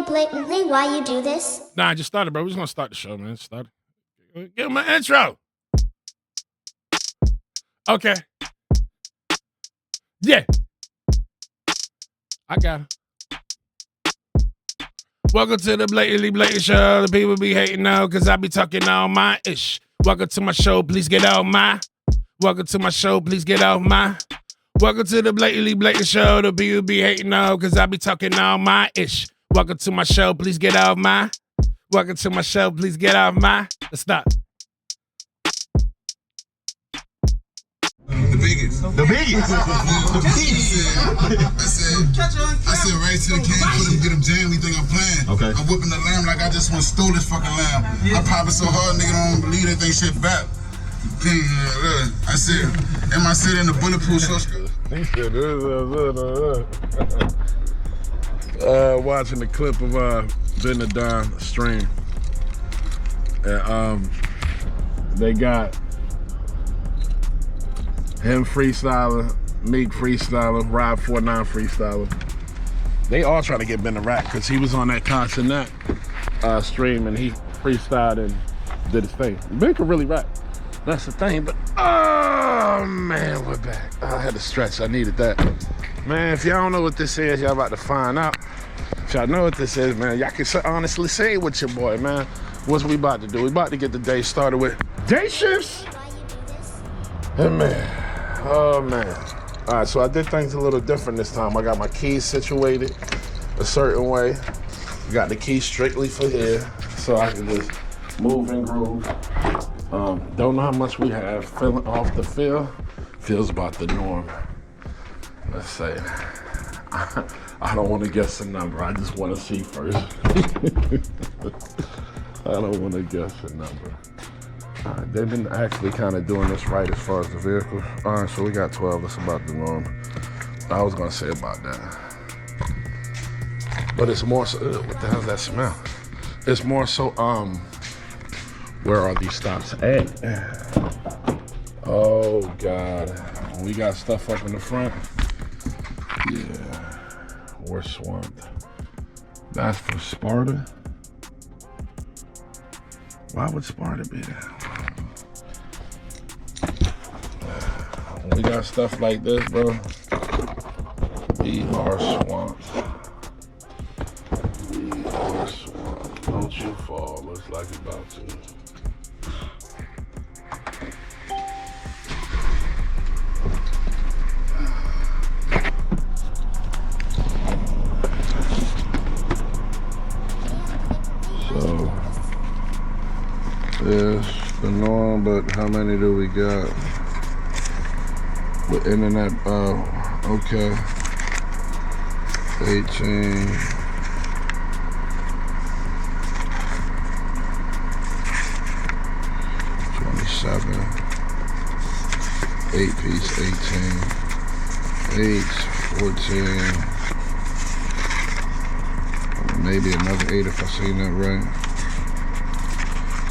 blatantly why you do this? Nah, I just started, bro. We're just gonna start the show, man. Start it. Give him an intro. Okay. Yeah. I got it. Welcome to the Blatantly Blatant Show. The people be hating now because I be talking all my ish. Welcome to my show, please get off my. Welcome to my show, please get off my. Welcome to the Blatantly Blatant Show. The people be hating now because I be talking all my ish. Welcome to my show, please get off my. Welcome to my show, please get off my. Let's stop. The biggest. The biggest. I said right to the can, put him, get him jammed, he think I'm playing. Okay. I'm whipping the lamb like I just want to steal this fucking lamb. I pop it so hard, nigga don't believe they think shit back. I said, am I sitting in the bulletproof short? Watching the clip of Ben the Don stream. And they got him freestyling, Meek freestyling, Rob 49 freestyling. They all trying to get Ben to rap because he was on that Constant stream and he freestyled and did his thing. Ben could really rap. That's the thing, but oh man, we're back. I had to stretch, I needed that. Man, if y'all don't know what this is, y'all about to find out. If y'all know what this is, man, y'all can honestly say it with your boy, man. What's we about to do? We about to get the day started with day shifts. And man, oh man. All right, so I did things a little different this time. I got my keys situated a certain way. Got the key strictly for here, so I can just move and groove. Don't know how much we have. Feeling off the feel. Feels about the norm. Let's say. I don't want to guess the number. I just want to see first. I don't want to guess the number. All right, they've been actually kind of doing this right as far as the vehicles. All right, so we got 12. That's about the norm. I was going to say about that. But it's more so, what the hell's that smell? It's more so, where are these stops at? Oh, God. We got stuff up in the front. Yeah, we're swamped. That's for Sparta. Why would Sparta be there? We got stuff like this, bro. We are swamped. We are swamped. Don't you fall. Looks like you're about to. So, it's the norm, but how many do we got? The internet, okay. 18. 27. 8 piece, 18. 8, 14. Maybe another 8 if I seen that right.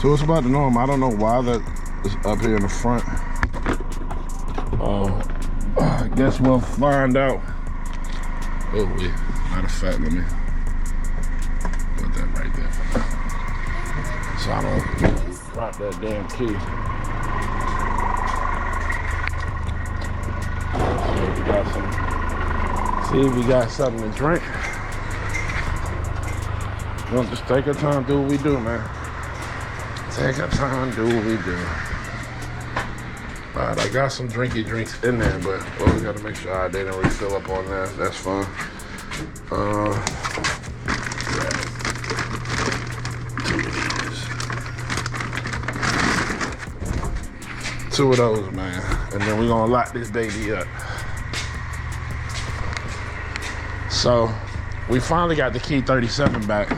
So it's about the norm. I don't know why that is up here in the front. I guess we'll find out. Oh wait, matter of fact, let me put that right there for now. So I don't drop that damn key. See if we got something to drink. We'll just take our time, do what we do, man. Take our time, do what we do. Alright, I got some drinky drinks in there, but we gotta make sure they didn't refill up on that. That's fine. Two of those, man. And then we're gonna lock this baby up. So, we finally got the key 37 back.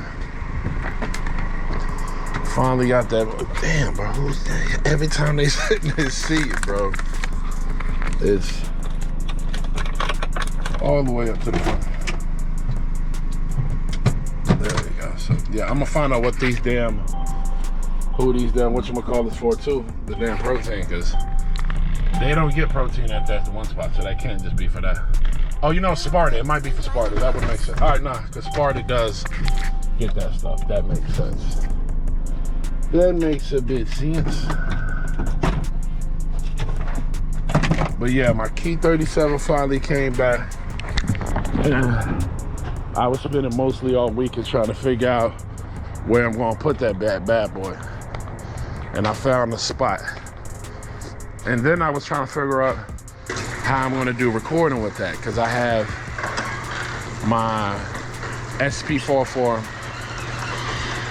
Finally got that. Damn, bro. Who's that? Every time they sit in this seat, bro, it's all the way up to the front. There we go. So, yeah, I'm gonna find out what these damn, whatchamacallits for too, the damn protein, because they don't get protein at that one spot, so that can't just be for that. Oh, you know, Sparta. It might be for Sparta. That would make sense. All right, nah, because Sparta does get that stuff. That makes sense. That makes a bit sense. But yeah, my Key 37 finally came back. And I was spending mostly all weekend trying to figure out where I'm gonna put that bad boy. And I found a spot. And then I was trying to figure out how I'm gonna do recording with that, because I have my SP44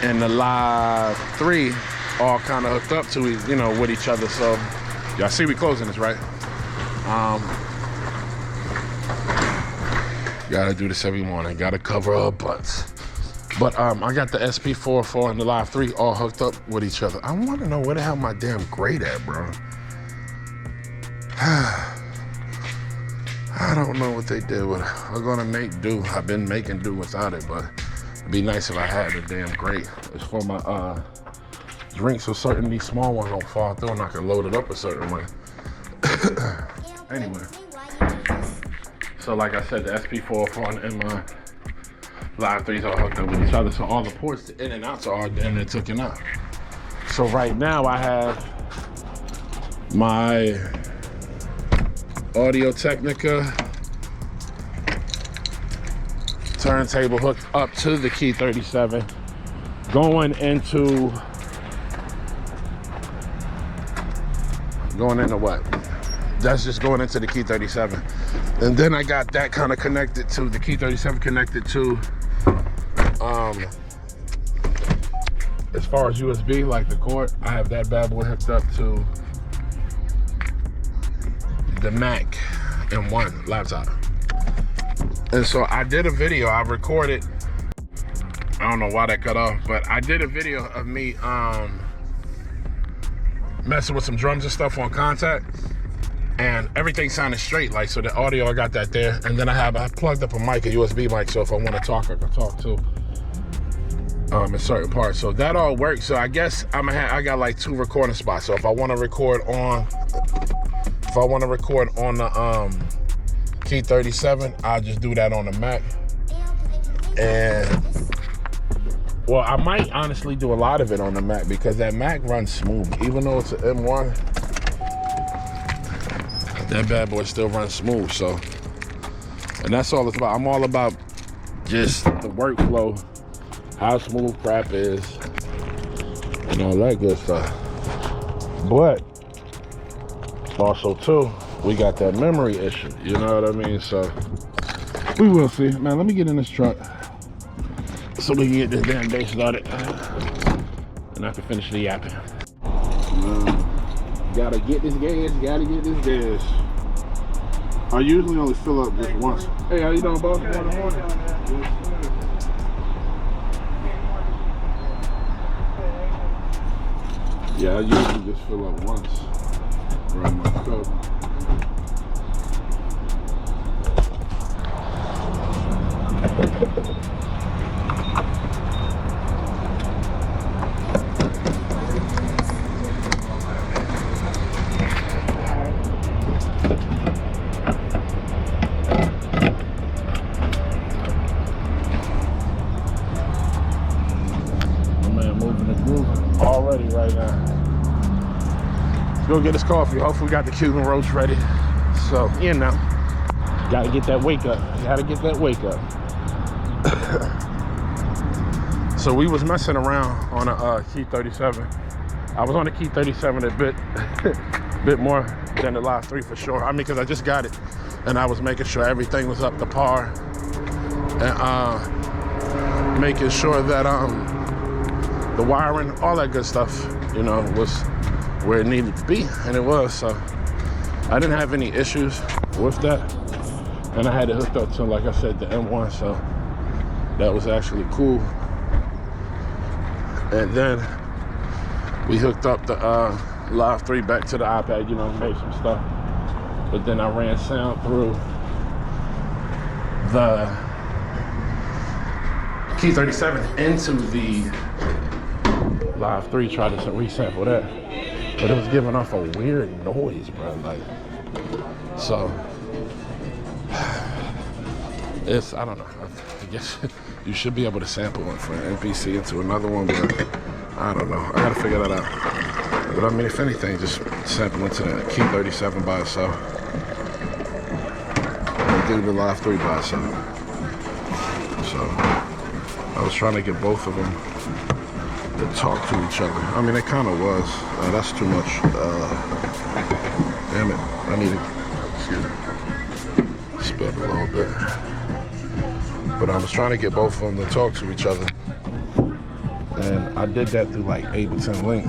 and the Live 3 all kind of hooked up to, you know, with each other. So y'all see we closing this, right? Gotta do this every morning. Gotta cover our butts. But I got the SP44 and the Live 3 all hooked up with each other. I want to know where the hell my damn grate at, bro. I don't know what they did with it. I'm gonna make do. I've been making do without it, but it'd be nice if I had a damn grate. It's for my drinks, so certain these small ones don't fall through and I can load it up a certain way. Anyway, so like I said, the SP44 and my Live 3s are hooked up with each other, so all the ports, the in and outs are in there taken out. So right now I have my Audio Technica turntable hooked up to the Key 37, going into what? That's just going into the Key 37. And then I got that kind of connected to the Key 37, connected to as far as USB, like the cord, I have that bad boy hooked up to the Mac M1 laptop. And so I did a video, I recorded, I don't know why that cut off, but I did a video of me messing with some drums and stuff on Contact, and everything sounded straight, like, so the audio, I got that there. And then I plugged up a mic, a USB mic, so if I want to talk, I can talk too in certain parts. So that all works. So I guess I got like 2 recording spots. So if I want to record on the Key 37, I'll just do that on the Mac. And well, I might honestly do a lot of it on the Mac, because that Mac runs smooth. Even though it's an M1, that bad boy still runs smooth. So, and that's all it's about. I'm all about just the workflow, how smooth crap is, and all that good stuff. But also too, we got that memory issue, you know what I mean? So we will see. Man, let me get in this truck so we can get this damn day started and I can finish the yapping. Gotta get this gas, gotta get this gas. I usually only fill up just once. Hey, how you doing, boss? Morning. Yeah, I usually just fill up once around my cup. Already right now. Let's go get this coffee. Hopefully we got the Cuban roast ready. So, you know, gotta get that wake up. Gotta get that wake up. So we was messing around on a Key 37. I was on the Key 37 a bit more than the Live 3 for sure. I mean, because I just got it and I was making sure everything was up to par and making sure that the wiring, all that good stuff, you know, was where it needed to be, and it was. So I didn't have any issues with that, and I had it hooked up to, like I said, the M1, so that was actually cool. And then we hooked up the Live 3 back to the iPad, you know, made some stuff, but then I ran sound through the Key 37 into the Live 3, tried to resample that, but it was giving off a weird noise, bro. Like, so it's, I don't know. I guess you should be able to sample one from an MPC into another one, but I don't know. I gotta figure that out. But I mean, if anything, just sample into the Key 57 by itself. And do the Live 3 by itself. So, I was trying to get both of them to talk to each other. I mean, it kind of was. That's too much. Damn it. I need to, excuse me, spilled a little bit. But I was trying to get both of them to talk to each other. And I did that through like Ableton Link.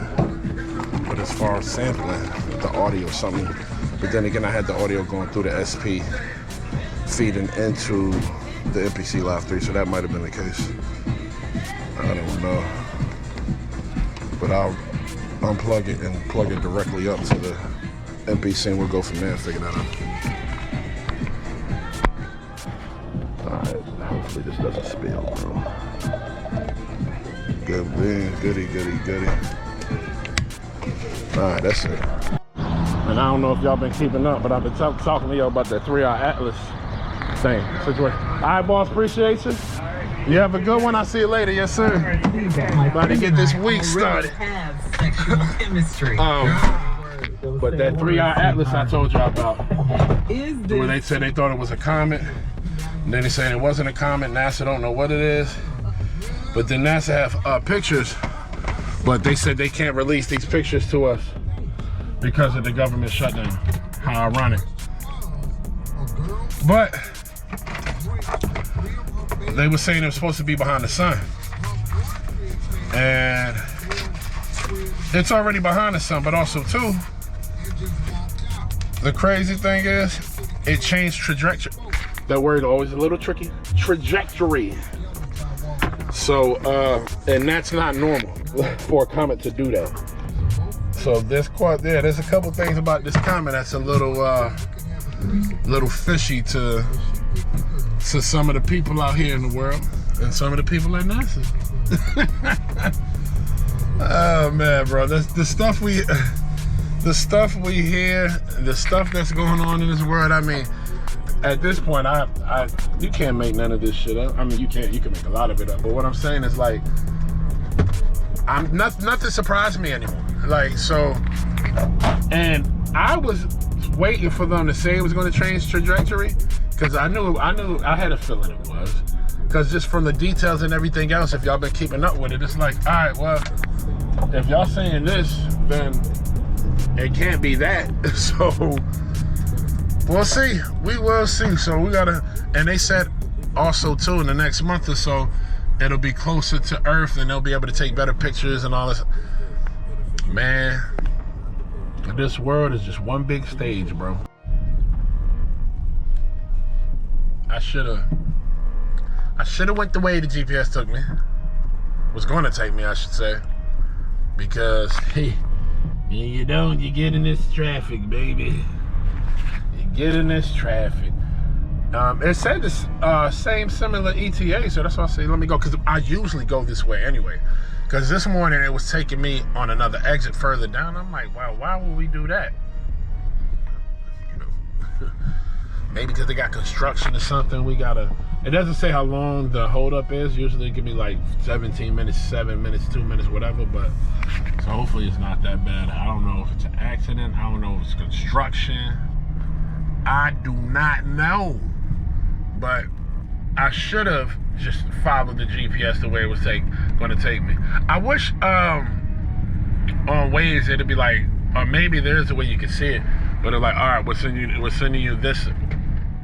But as far as sampling the audio or something, but then again, I had the audio going through the SP, feeding into the MPC Live 3, so that might have been the case. I don't know. But I'll unplug it and plug it directly up to the MPC and we'll go from there and figure that out. Alright, hopefully this doesn't spill, bro. Good man, goody. Alright, that's it. And I don't know if y'all been keeping up, but I've been talking to y'all about that 3R Atlas thing. Situation. Alright, boss, appreciate you. You have a good one. I'll see you later. Yes, sir. About to get this week started. But that 3R Atlas I told y'all about, where they said they thought it was a comet, and then they said it wasn't a comet. NASA don't know what it is. But then NASA have pictures, but they said they can't release these pictures to us because of the government shutdown. How ironic. But they were saying it was supposed to be behind the sun. And it's already behind the sun, but also too, the crazy thing is, it changed trajectory. That word always a little tricky. Trajectory. So, and that's not normal for a comet to do that. So there's a couple things about this comet that's a little fishy to some of the people out here in the world and some of the people at NASA. Oh man, bro, the stuff we hear, the stuff that's going on in this world. I mean, at this point, you can't make none of this shit up. I mean, you can make a lot of it up, but what I'm saying is like, nothing surprised me anymore. Like, so, and I was waiting for them to say it was going to change trajectory, because I had a feeling it was, because just from the details and everything else, if y'all been keeping up with it, it's like, all right, well, if y'all saying this, then it can't be that. So we'll see. We will see. So we gotta, and they said also too, in the next month or so, it'll be closer to Earth and they'll be able to take better pictures and all this. Man, this world is just one big stage, bro. I should've went the way the GPS took me. Was gonna take me, I should say. Because, hey, you don't, you get in this traffic, baby. You get in this traffic. It said this same similar ETA, so that's why I say let me go, because I usually go this way anyway. Because this morning it was taking me on another exit further down. I'm like, wow, why would we do that? You know, maybe because they got construction or something. We gotta. It doesn't say how long the holdup is. Usually it can be like 17 minutes, 7 minutes, 2 minutes, whatever. But so hopefully it's not that bad. I don't know if it's an accident. I don't know if it's construction. I do not know. But I should have just followed the GPS the way it was going to take me. I wish on Waze it'd be like, or maybe there's a way you can see it, but it's like, all right, we're sending you this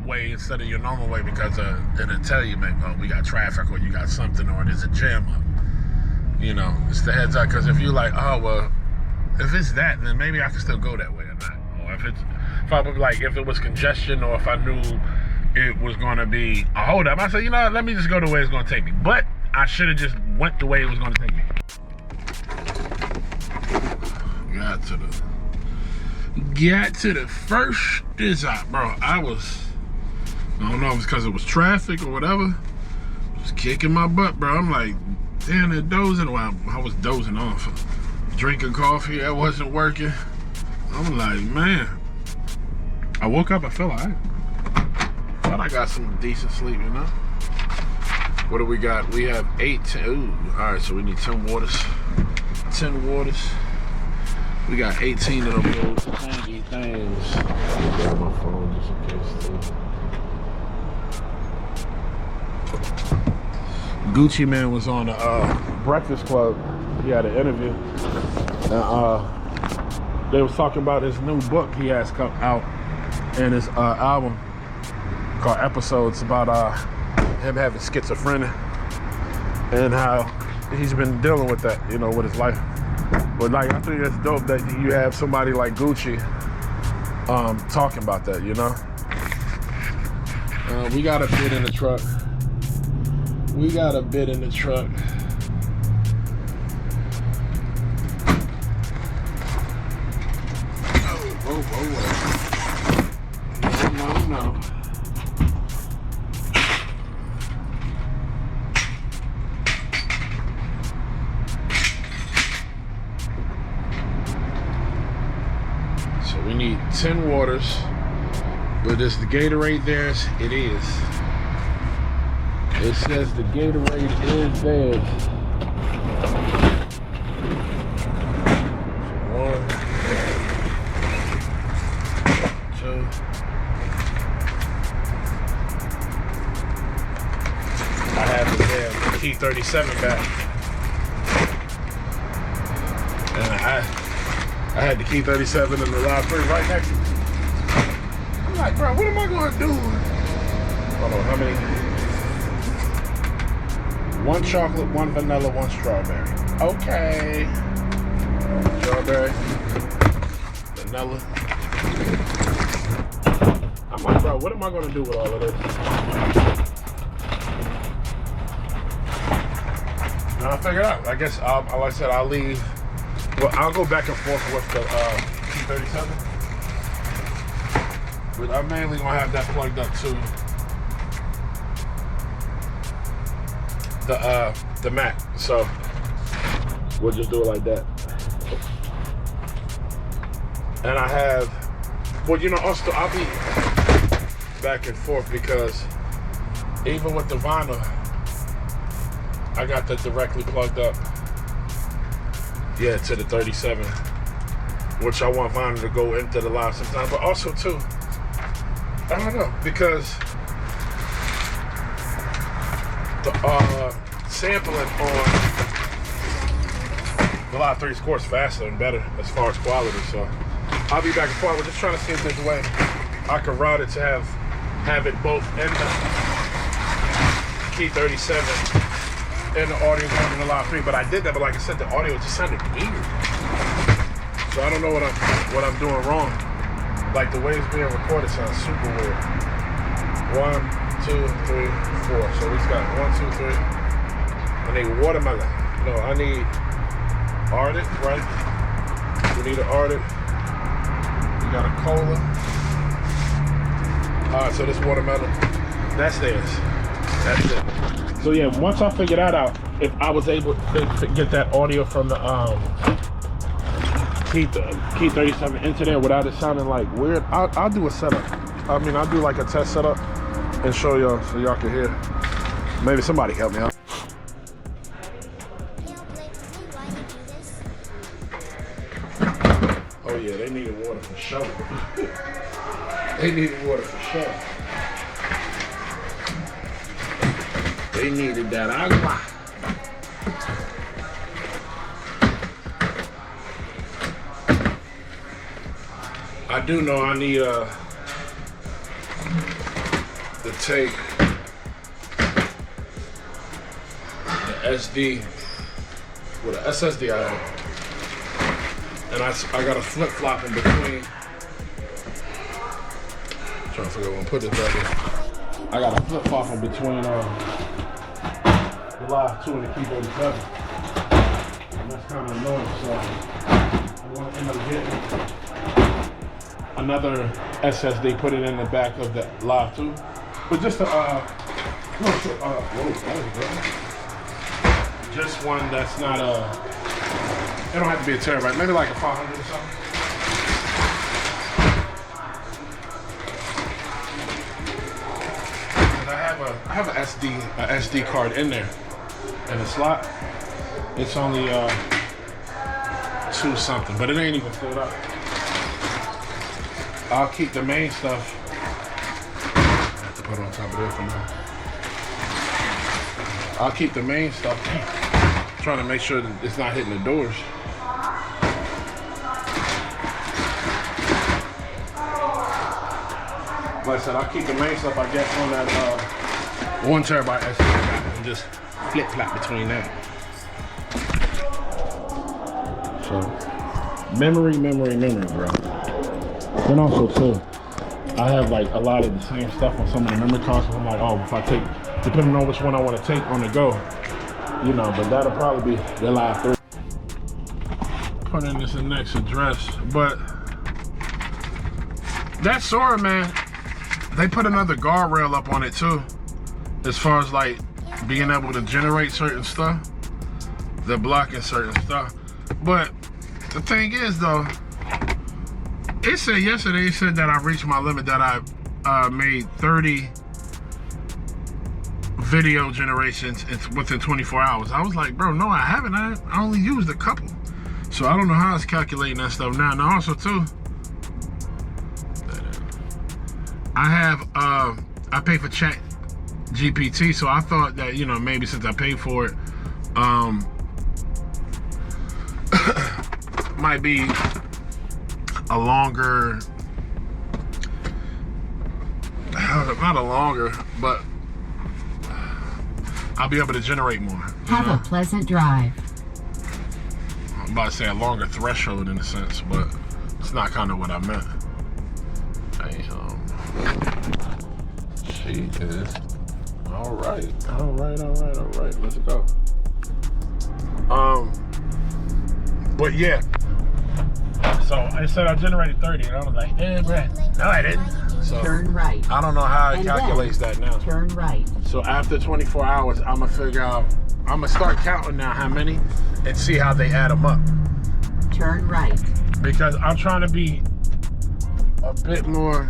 way instead of your normal way, because it'll tell you, man, oh, we got traffic, or you got something, or there's a jam up. You know, it's the heads up. Because if you're like, oh well, if it's that, then maybe I can still go that way or not. Or if I would, like, if it was congestion, or if I knew it was gonna be a hold up, I said, you know, let me just go the way it's gonna take me. But I should have just went the way it was gonna take me. Got to the first stop, bro. I don't know if it's because it was traffic or whatever. Just kicking my butt, bro. I'm like, damn, they're dozing. Well, I was dozing off. Drinking coffee, that wasn't working. I'm like, man. I woke up, I felt all right. Thought I got some decent sleep, you know? What do we got? We have 8. Ooh, all right, so we need 10 waters. 10 waters. We got 18 of them little tiny things. I'll grab my phone just in case too. Gucci Man was on the Breakfast Club. He had an interview. And they was talking about his new book he has come out and his album called Episodes about him having schizophrenia and how he's been dealing with that, you know, with his life. But like, I think it's dope that you have somebody like Gucci talking about that, you know. We got a bid in the truck. We got a bid in the truck. Oh. No. So we need 10 waters. But is the Gatorade theirs? It is. It says the Gatorade is theirs. One, two. I have the damn Key 57 back. And I had the Key 37 in the live free right next to me. I'm like, bro, what am I gonna do? Hold on, how many? 1 chocolate, 1 vanilla, 1 strawberry. Okay. Strawberry, vanilla. I'm like, bro, what am I gonna do with all of this? And I figured out. I guess, like I said, I'll leave. Well, I'll go back and forth with the P37. But I'm mainly gonna have that plugged up to the Mac. So we'll just do it like that. And I have, well, you know, also I'll be back and forth because even with the vinyl, I got that directly plugged up. Yeah, to the 37, which I want vinyl to go into the live sometimes, but also too, I don't know, because the sampling on the Live 3 scores faster and better as far as quality. So I'll be back and forth. We're just trying to see if there's a way I can route it to have it both in the Key 37 and the audio going in the Live 3. But I did that, but like I said, the audio just sounded weird. So I don't know what I'm doing wrong. Like the way it's being recorded sounds super weird. 1, 2, 3, 4. So we got 1, 2, 3. I need watermelon. No, I need Ardent, right? We need an Ardent. We got a cola. Alright, so this watermelon, that's theirs. That's it. So yeah, once I figure that out, if I was able to get that audio from the Key 37 into there without it sounding like weird, I'll do a setup. I mean, I'll do like a test setup and show y'all so y'all can hear. Maybe somebody help me out. Oh yeah, they needed water for sure. They needed water for sure. They needed that agua. I do know I need to take the SD with an SSD I have, and I got a flip flop in between. I'm trying to figure out when to put this back in. I got a flip flop in between the Live 2 and the Key 37, and that's kind of annoying. So I want to end up getting another SSD, put it in the back of the Live 2, but just a just one that's not it don't have to be a terabyte, maybe like a 500 or something. And I have have a SD card in there in the slot. It's only 2 something, but it ain't even filled up. I'll keep the main stuff. I have to put it on top of there for now. I'll keep the main stuff. Trying to make sure that it's not hitting the doors. Like I said, I'll keep the main stuff I guess on that 1 terabyte SD and just flip flop between that. So memory, bro. And also too, I have like a lot of the same stuff on some of the memory cards. So I'm like, oh, if I take, depending on which one I want to take on the go, you know, but that'll probably be the live 3. Put in this next address, but that Sora, man, they put another guardrail up on it too, as far as like being able to generate certain stuff. They're blocking certain stuff. But the thing is though, it said yesterday, it said that I reached my limit, that I made 30 video generations within 24 hours. I was like, bro, no, I haven't. I only used a couple. So I don't know how it's calculating that stuff now. Now also too, I have, I pay for Chat GPT, so I thought that, you know, maybe since I paid for it, might be a longer, not a longer, but I'll be able to generate more. Have a pleasant drive. I'm about to say a longer threshold in a sense, but it's not kind of what I meant. She is all right. Let's go. But yeah. So I said I generated 30, and I was like, bruh, no, I didn't. So Turn right. I don't know how it calculates that now. Turn right. So after 24 hours, I'm gonna figure out. I'm gonna start counting now how many, and see how they add them up. Turn right. Because I'm trying to be a bit more.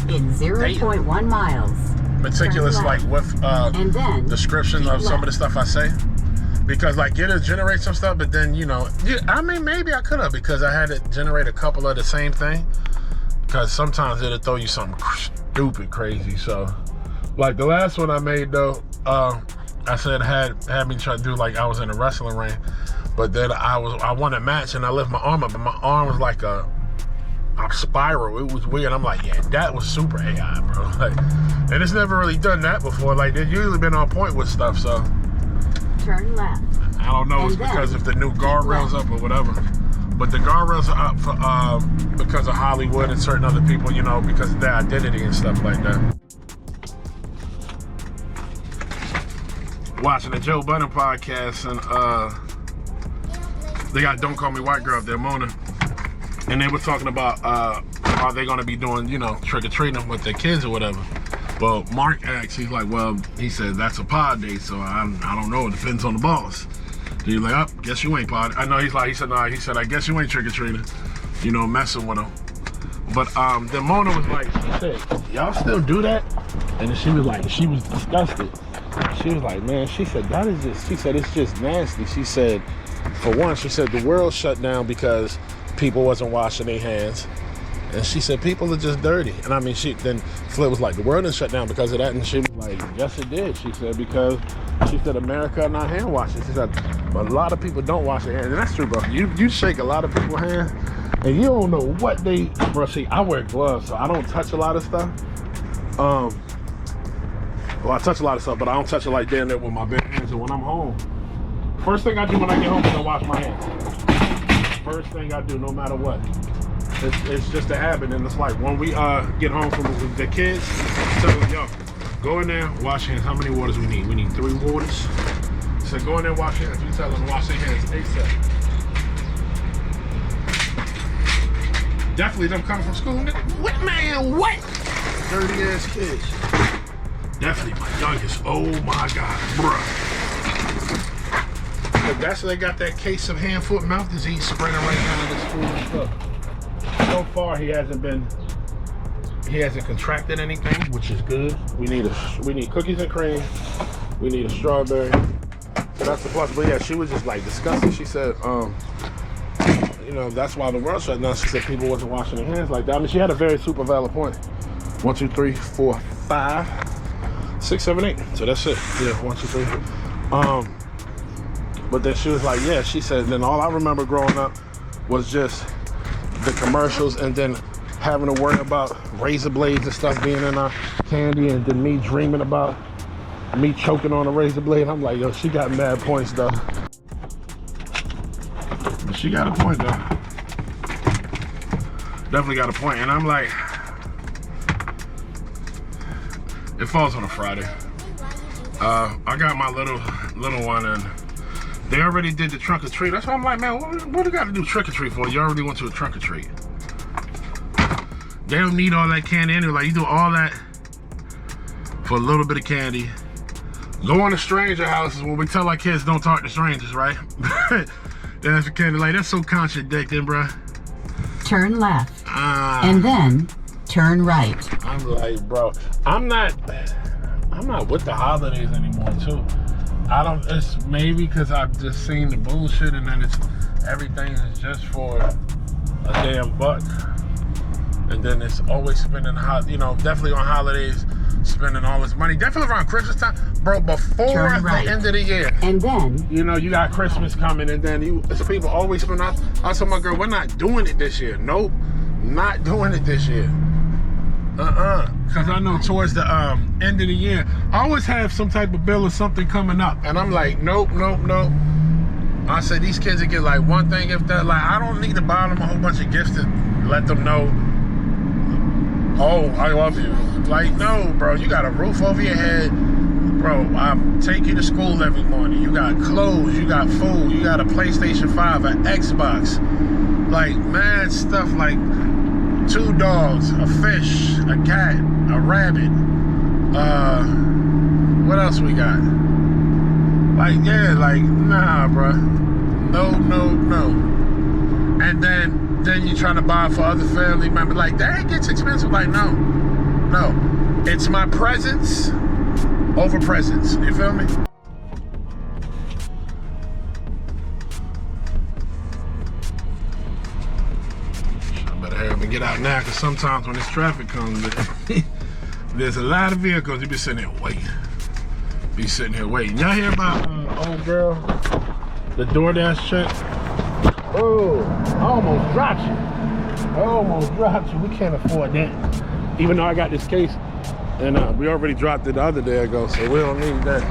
In 0.1 miles. Meticulous, like with and then descriptions of some of the stuff I say. Because like it'll generate some stuff, but then, you know, I mean, maybe I could have, because I had to generate a couple of the same thing. Because sometimes it'll throw you something stupid crazy. So like the last one I made though, I said had me try to do like I was in a wrestling ring, but then I won a match and I lift my arm up, and my arm was like a spiral. It was weird. I'm like, yeah, that was super AI, bro. Like, and it's never really done that before. Like, they've usually been on point with stuff. So turn left. I don't know. It's because if the new guardrails up or whatever. But the guardrails are up for because of Hollywood and certain other people, you know, because of their identity and stuff like that. Watching the Joe Budden podcast, and they got Don't Call Me White Girl up there, Mona. And they were talking about are they gonna be doing, you know, trick-or-treating with their kids or whatever. Well, Mark asked, he's like, well, he said that's a pod day, so I don't know, it depends on the boss. So he's like, oh, guess you ain't pod. I know, he said, I guess you ain't trick-or-treating, you know, messing with them. But then Mona was like, she said, y'all still do that? And then she was disgusted. She was like, man, she said, it's just nasty. She said, for one, she said the world shut down because people wasn't washing their hands. And she said, people are just dirty. And I mean, then Flip was like, the world didn't shut down because of that. And she was like, yes, it did. She said, because she said, America are not hand washing. She said, but a lot of people don't wash their hands. And that's true, bro. You shake a lot of people's hands and you don't know what they, bro. See, I wear gloves, so I don't touch a lot of stuff. Well, I touch a lot of stuff, but I don't touch it like down there with my bare hands. And when I'm home, first thing I do when I get home is I wash my hands. First thing I do, no matter what. It's just a habit, and it's like when we get home from the kids, tell them, yo, go in there, wash your hands. How many waters we need? We need 3 waters. So go in there, wash your hands. We tell them to wash their hands ASAP. Definitely them coming from school. What, man, what? Dirty ass kids. Definitely my youngest. Oh my God, bruh. But that's why they got that case of hand, foot, mouth disease spreading right now in the school and stuff. So far, he hasn't been He hasn't contracted anything, which is good. We need cookies and cream. We need a strawberry. So that's the plus. But yeah, she was just like disgusting. She said, you know, that's why the world shut down. She said people wasn't washing their hands like that. I mean, she had a very super valid point. 1, 2, 3, 4, 5, 6, 7, 8. So that's it. Yeah, 1, 2, 3. But then she was like, yeah, she said, then all I remember growing up was just the commercials and then having to worry about razor blades and stuff being in our candy, and then me dreaming about me choking on a razor blade. I'm like, yo, she got mad points though. But she got a point though. Definitely got a point. And I'm like, it falls on a Friday. I got my little one, and they already did the trunk or treat. That's why I'm like, man, what do you got to do trick or treat for? You already went to a trunk or treat. They don't need all that candy anyway. Like, you do all that for a little bit of candy. Go on to stranger houses when we tell our kids don't talk to strangers, right? That's for candy. Like, that's so contradicting, bro. Turn left. And then turn right. I'm like, bro, I'm not with the holidays anymore, too. It's maybe because I've just seen the bullshit, and then everything is just for a damn buck. And then it's always spending, you know, definitely on holidays, spending all this money. Definitely around Christmas time, bro, before the end of the year. And then, you know, you got Christmas coming, and then people always spend out. I told my girl, we're not doing it this year. Nope, not doing it this year. Because I know towards the end of the year, I always have some type of bill or something coming up. And I'm like, nope. I said, these kids will get like one thing if they're like, I don't need to buy them a whole bunch of gifts to let them know, oh, I love you. Like, no, bro, you got a roof over your head. Bro, I take you to school every morning. You got clothes, you got food, you got a PlayStation 5, an Xbox. Like, mad stuff, like 2 dogs, a fish, a cat, a rabbit. What else we got? Like, yeah, like, nah, bro. No. And then you're trying to buy for other family members. Like, that gets expensive. Like, no. It's my presents over presents. You feel me? I better hurry up and get out now, because sometimes when this traffic comes, there's a lot of vehicles. You be sitting here waiting. Y'all hear about old girl, the DoorDash chick? Oh, I almost dropped you. We can't afford that. Even though I got this case, and we already dropped it the other day ago, so we don't need that.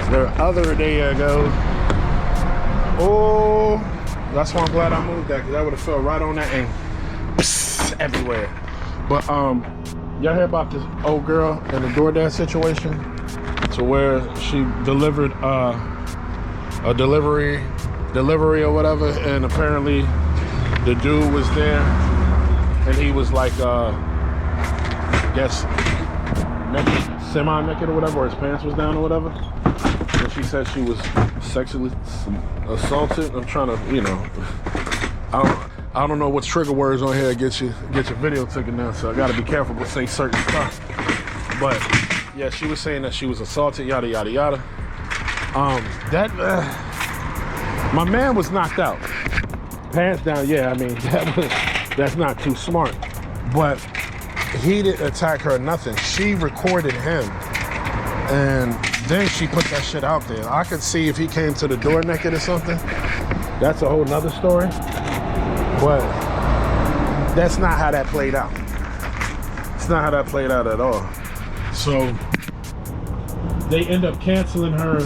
The other day ago. Oh, that's why I'm glad I moved that, because I would have fell right on that and everywhere. But y'all hear about this old girl in the DoorDash situation, to where she delivered a delivery or whatever, and apparently the dude was there, and he was like, I guess, naked, semi-naked or whatever, or his pants was down or whatever. And she said she was sexually assaulted. I'm trying to, you know, I don't know what trigger words on here get your video taken down, so I gotta be careful to say certain stuff. But yeah, she was saying that she was assaulted, yada yada yada. My man was knocked out, pants down. Yeah, I mean that's not too smart, but he didn't attack her or nothing. She recorded him, and then she put that shit out there. I could see if he came to the door naked or something. That's a whole nother story, but that's not how that played out. It's not how that played out at all. So they end up canceling her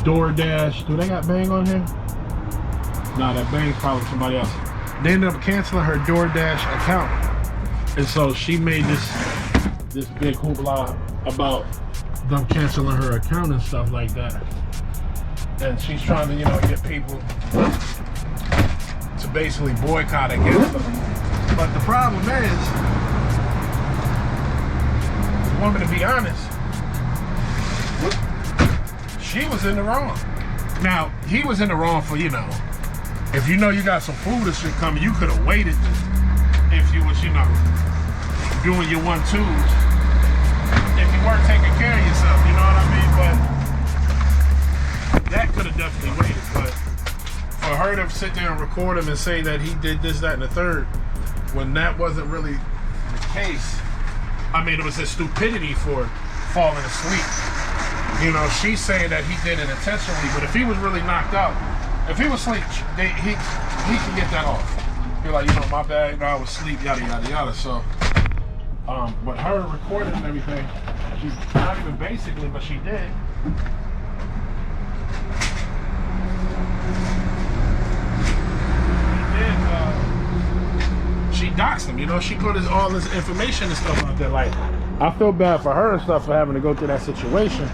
DoorDash. Do they got Bang on here? Nah, that Bang's probably somebody else. They ended up canceling her DoorDash account. And so she made this big hoopla about them canceling her account and stuff like that. And she's trying to, you know, get people to basically boycott against them. But the problem is, the woman, to be honest, she was in the wrong. Now, he was in the wrong for, you know, if you know you got some food or shit coming, you could have waited if you was, you know, doing your 1-2s if you weren't taking care of yourself, you know what I mean? But that could have definitely waited. But for her to sit there and record him and say that he did this, that, and the third, when that wasn't really the case, I mean, it was a stupidity for falling asleep. You know, she's saying that he did it intentionally, but if he was really knocked out, if he was asleep, he can get that off. You're like, you know, my bad, you know, I was asleep, yada, yada, yada. So, but her recording and everything, she's not even basically, but she did. She doxed him, you know, she put all this information and stuff out there. Like, I feel bad for her and stuff for having to go through that situation,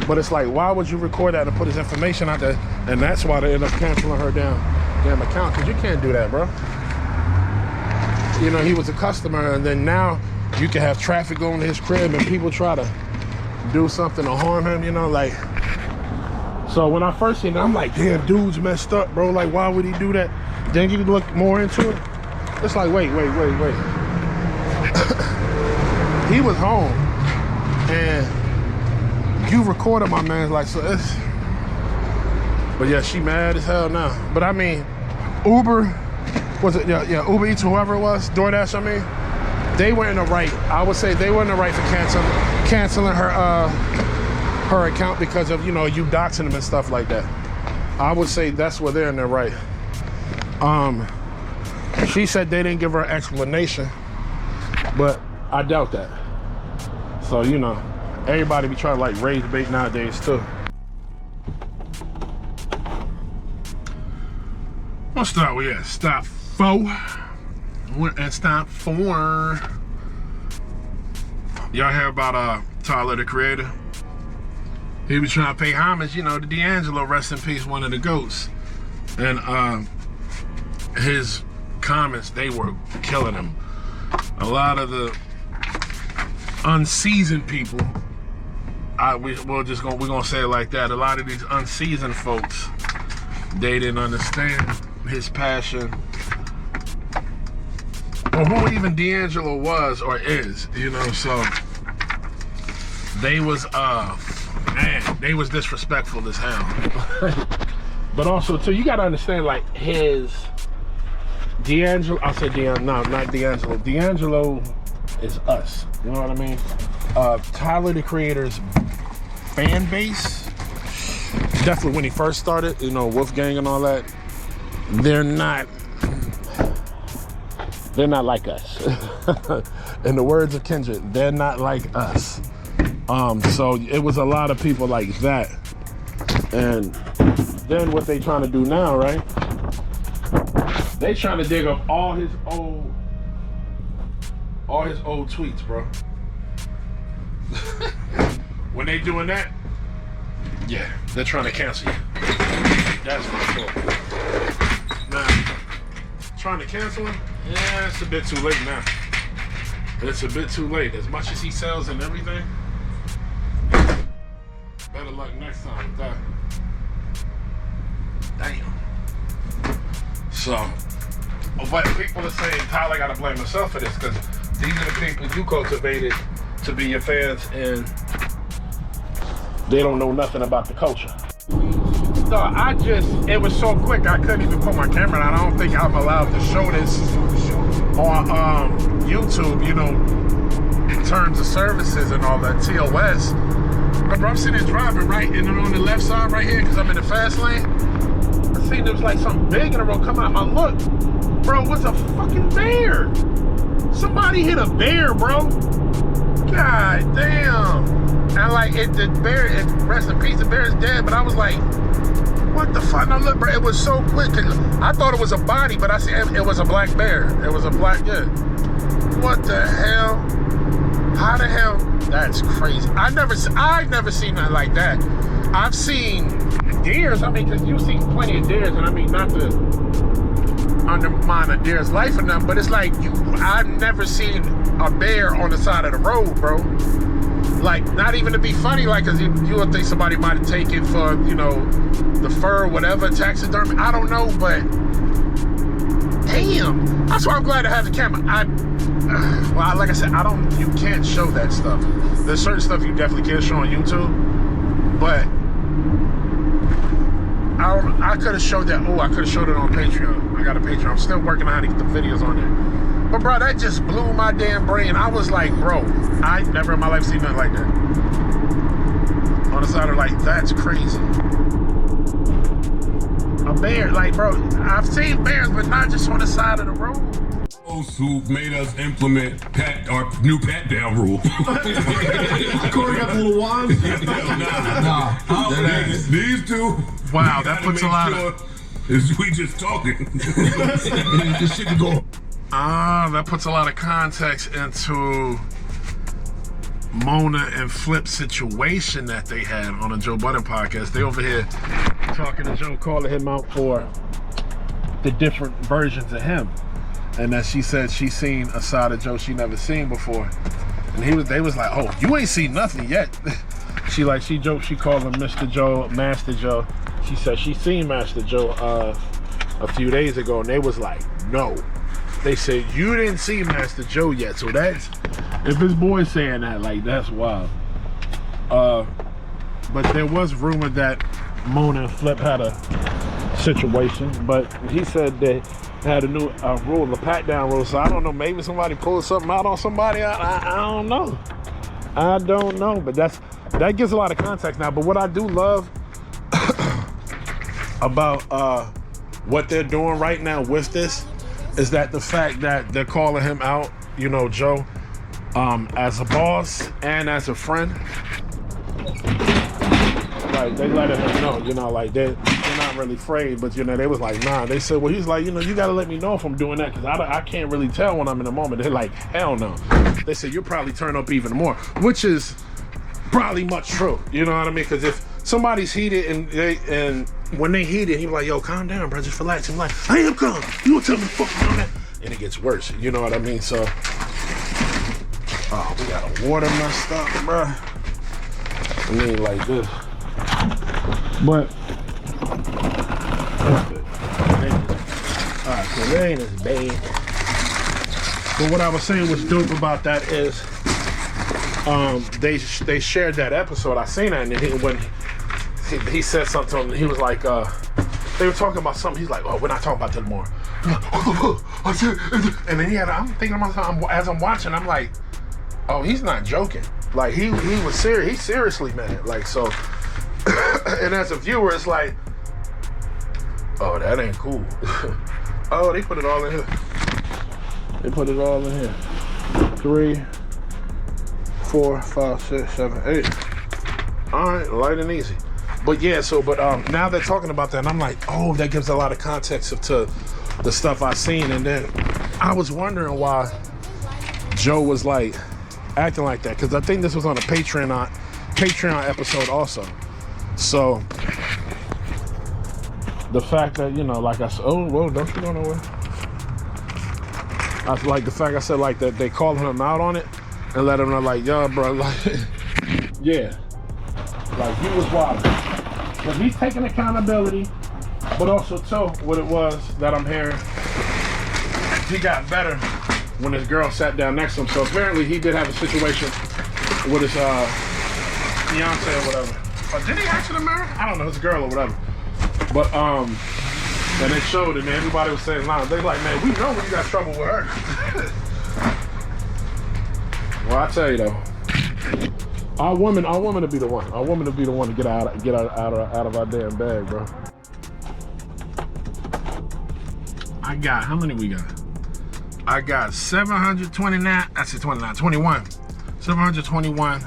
but it's like, why would you record that and put his information out there? And that's why they end up canceling her damn account, because you can't do that, bro. You know, he was a customer, and then now you can have traffic going to his crib and people try to do something to harm him, you know, like. So when I first seen it, I'm like, damn, dude's messed up, bro. Like, why would he do that? Then you look more into it. It's like, wait. He was home, and you recorded my man, like, so it's. But yeah, she mad as hell now. But I mean, Uber, was it? Yeah, Uber Eats, whoever it was, DoorDash, I mean, they were in the right. I would say they were in the right for canceling her account because of, you know, you doxing them and stuff like that. I would say that's where they're in the right. She said they didn't give her an explanation, but I doubt that. So, you know, everybody be trying to like raise bait nowadays too. What stop we at? Stop 4. We're at stop 4. Y'all hear about Tyler, the Creator? He was trying to pay homage, you know, to D'Angelo, rest in peace, one of the GOATs. And his comments, they were killing him. A lot of the unseasoned people, we're gonna say it like that. A lot of these unseasoned folks, they didn't understand his passion or who even D'Angelo was or is, you know. So they was they was disrespectful as hell. But also too, you gotta understand, like, his D'Angelo, I'll say D'Angelo, no, not D'Angelo. D'Angelo is us, you know what I mean? Tyler, the Creator's fan base, definitely when he first started, you know, Wolfgang and all that, they're not like us. In the words of Kendrick, they're not like us. So it was a lot of people like that. And then what they trying to do now, right? They trying to dig up all his old tweets, bro. When they doing that, yeah, they're trying to cancel you. That's for sure. Now, trying to cancel him, yeah, it's a bit too late now. It's a bit too late. As much as he sells and everything, better luck next time with that. Damn. So, but people are saying Tyler gotta blame himself for this, because these are the people you cultivated to be your fans, and they don't know nothing about the culture. So it was so quick I couldn't even put my camera on. I don't think I'm allowed to show this on YouTube, you know, in terms of services and all that, TOS. But I'm sitting there driving, right, and I'm on the left side right here because I'm in the fast lane. I seen there was like something big in the road coming out. I look, bro, what's a fucking bear? Somebody hit a bear, bro. God damn. And like, the bear, rest in peace, the bear is dead, but I was like, what the fuck? No, look, bro, it was so quick. I thought it was a body, but I see it was a black bear. It was a black, yeah. What the hell? How the hell? That's crazy. I've never seen nothing like that. I've seen deers. I mean, because you've seen plenty of deers, and I mean, not to undermine a deer's life or nothing, but it's like, I've never seen a bear on the side of the road, bro. Like, not even to be funny, like, because you would think somebody might have taken for, you know, the fur, whatever, taxidermy. I don't know, but damn. That's why I'm glad to have the camera. well, like I said, you can't show that stuff. There's certain stuff you definitely can't show on YouTube, but I could have showed that. I could have showed it on Patreon. I got a Patreon. I'm still working on how to get the videos on there. But bro, that just blew my damn brain. I was like, bro, I never in my life seen nothing like that. On the side of like, that's crazy. A bear, like, bro, I've seen bears, but not just on the side of the road. Those who made us implement our new pat down rule. Corey got the little wand? Nah. These two. Wow, that puts a lot of. Is we just talking? This shit can go. That puts a lot of context into Mona and Flip's situation that they had on the Joe Budden podcast. They over here talking to Joe, calling him out for the different versions of him, and that she said she seen a side of Joe she never seen before, and they was like, oh, you ain't seen nothing yet. She joked, she called him Mr. Joe, Master Joe. She said she seen Master Joe a few days ago, and they was like, no. They said, you didn't see Master Joe yet. So that's, if his boy's saying that, like, that's wild. But there was rumor that Mona and Flip had a situation, but he said they had a new rule, the pat down rule. So I don't know, maybe somebody pulled something out on somebody. I don't know. I don't know, but that gives a lot of context now. But what I do love about what they're doing right now with this is that the fact that they're calling him out, you know, Joe, as a boss and as a friend. Like, they letting him know, you know, like they're not really afraid, but you know, they was like, nah. They said, well, he's like, you know, you gotta let me know if I'm doing that, because I can't really tell when I'm in the moment. They're like, hell no. They said, you'll probably turn up even more, which is probably much true. You know what I mean? Because if somebody's heated and when they heated, he was like, yo, calm down, bro, just relax. I'm like, I am calm. You don't tell me to fuck on that. And it gets worse. You know what I mean? So, oh, we gotta water my stuff, bro. I mean, like this. But that's it. Alright, so that ain't as bad. But what I was saying was dope about that is they shared that episode. I seen that, and when he said something, he was like, they were talking about something. He's like, oh, we're not talking about that anymore. And then I'm thinking to myself, as I'm watching, I'm like, oh, he's not joking. Like, he was serious. He's seriously mad. Like, so, and as a viewer, it's like, oh, that ain't cool. Oh, they put it all in here. They put it all in here. 3, 4, 5, 6, 7, 8. All right, light and easy. But yeah, so, but now they're talking about that, and I'm like, oh, that gives a lot of context to the stuff I've seen. And then I was wondering why Joe was like acting like that, because I think this was on a Patreon episode also. So the fact that, you know, like I said, oh, whoa, don't you go nowhere. I like the fact I said like that they calling him out on it and let him know, like, yo, bro, like, yeah, like, he was wild. But he's taking accountability, but also too, what it was that I'm hearing, he got better when his girl sat down next to him. So apparently he did have a situation with his fiance or whatever. Or did he actually marry? I don't know, his girl or whatever. But and they showed it, and everybody was saying, nah, they like, man, we know when you got trouble with her. Well, I tell you though, our woman to be the one. Our woman to be the one to get out of our damn bag, bro. I got, how many we got? I got 729, I said 21. 721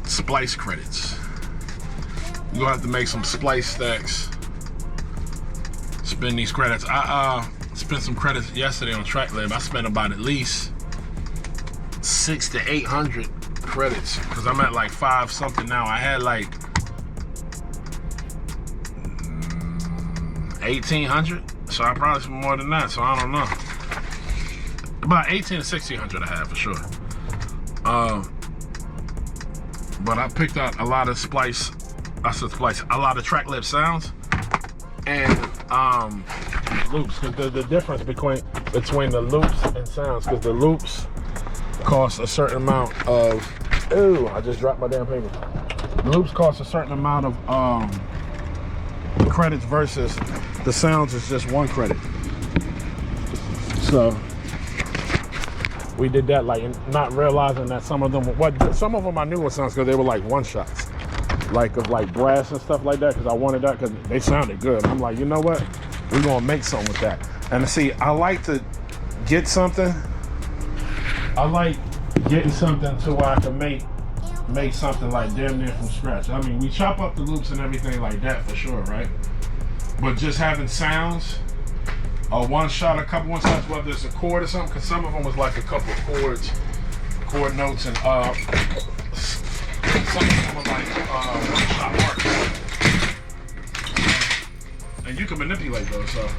splice credits. You're gonna have to make some splice stacks. Spend these credits. I spent some credits yesterday on TrackLab. I spent about at least 600 to 800 credits, because I'm at like 5 something now. I had like 1,800, so I probably spent more than that, so I don't know. About 1,800 to 1,600 I had for sure. But I picked out a lot of a lot of TrackLab sounds and loops, because the difference between between the loops and sounds, because the loops cost a certain amount of, ooh, I just dropped my damn paper. The loops cost a certain amount of credits versus the sounds is just 1 credit. So we did that, like, not realizing that some of them I knew were sounds because they were like 1-shots, like of like brass and stuff like that, because I wanted that because they sounded good. I'm like, you know what, we're gonna make something with that. And see, I like to get something. I like getting something to where I can make something like damn near from scratch. I mean, we chop up the loops and everything like that for sure, right? But just having sounds, a 1-shot, a couple 1-shots, whether it's a chord or something, because some of them was like a couple of chords, chord notes, and some of them were like 1-shot marks. And you can manipulate those, so.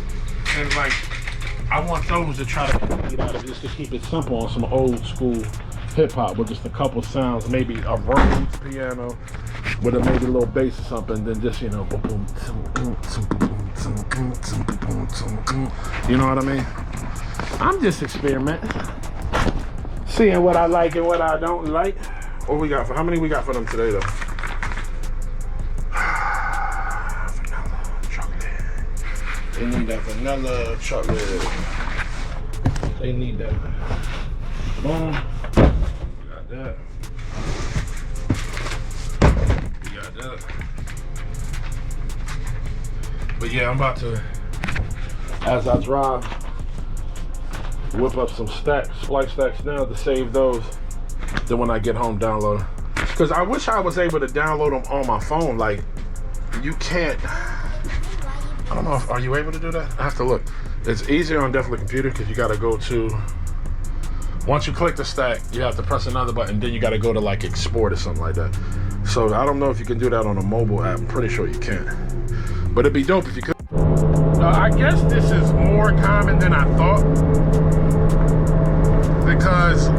And like, I want those to try to get out of this to keep it simple on some old school hip hop with just a couple sounds, maybe a Rhodes piano with a maybe a little bass or something, then just, you know, you know what I mean? I'm just experimenting, seeing what I like and what I don't like. What we got for, how many we got for them today though? They need that vanilla chocolate. They need that. Boom. We got that. We got that. But yeah, I'm about to, as I drive, whip up some stacks, splice stacks now to save those. Then when I get home, download. Because I wish I was able to download them on my phone. Like, you can't. I don't know if, are you able to do that? I have to look. It's easier on definitely computer because you gotta go to, once you click the stack, you have to press another button, then you gotta go to like export or something like that. So I don't know if you can do that on a mobile app. I'm pretty sure you can. But it'd be dope if you could. I guess this is more common than I thought. Because,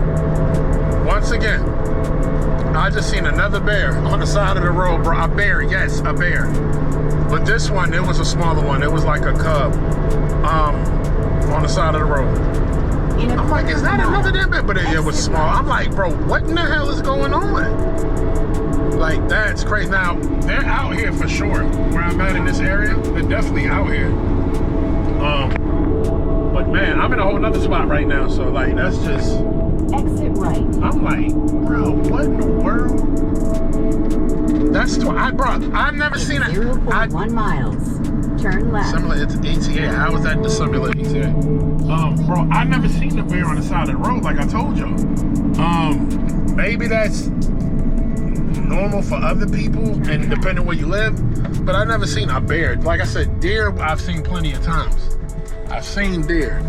once again, I just seen another bear on the side of the road, bro. A bear, yes, a bear. But this one, it was a smaller one. It was like a cub on the side of the road. I'm like, is that another damn bear? But it was small. I'm like, bro, what in the hell is going on? Like, that's crazy. Now, they're out here for sure. Where I'm at in this area, they're definitely out here. But man, I'm in a whole nother spot right now. So like, that's just... Exit right. I'm like, bro, what in the world? That's I've never seen it. 0.1 miles. Turn left. Similar to ETA. How is that the similar ETA? Bro, I've never seen a bear on the side of the road, like I told y'all. Maybe that's normal for other people and depending where you live, but I've never seen a bear. Like I said, deer I've seen plenty of times. I've seen deer.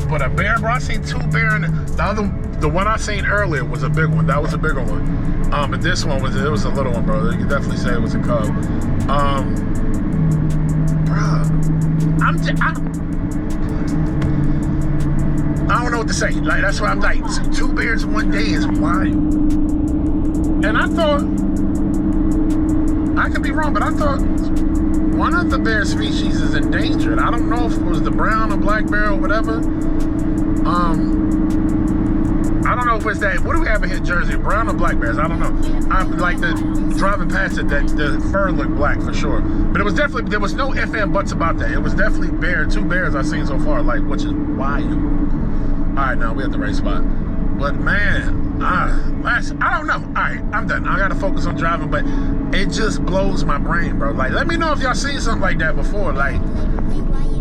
But a bear, bro, I seen 2 bear in the one I seen earlier was a big one. That was a bigger one. But this one was a little one, bro. You could definitely say it was a cub. Bro, I don't know what to say. Like, that's why I'm like, 2 bears in one day is wild. And I thought, I could be wrong, but I thought one of the bear species is endangered. I don't know if it was the brown or black bear or whatever. I don't know if it's that, what do we have in here, Jersey? Brown or black bears? I don't know. I'm like driving past it, that the fur looked black for sure. But it was definitely, there was no ifs and buts about that. It was definitely 2 bears I've seen so far, like, which is wild. All right, now we at the right spot. But man, I don't know. All right, I'm done. I gotta focus on driving, but it just blows my brain, bro. Like, let me know if y'all seen something like that before. Like,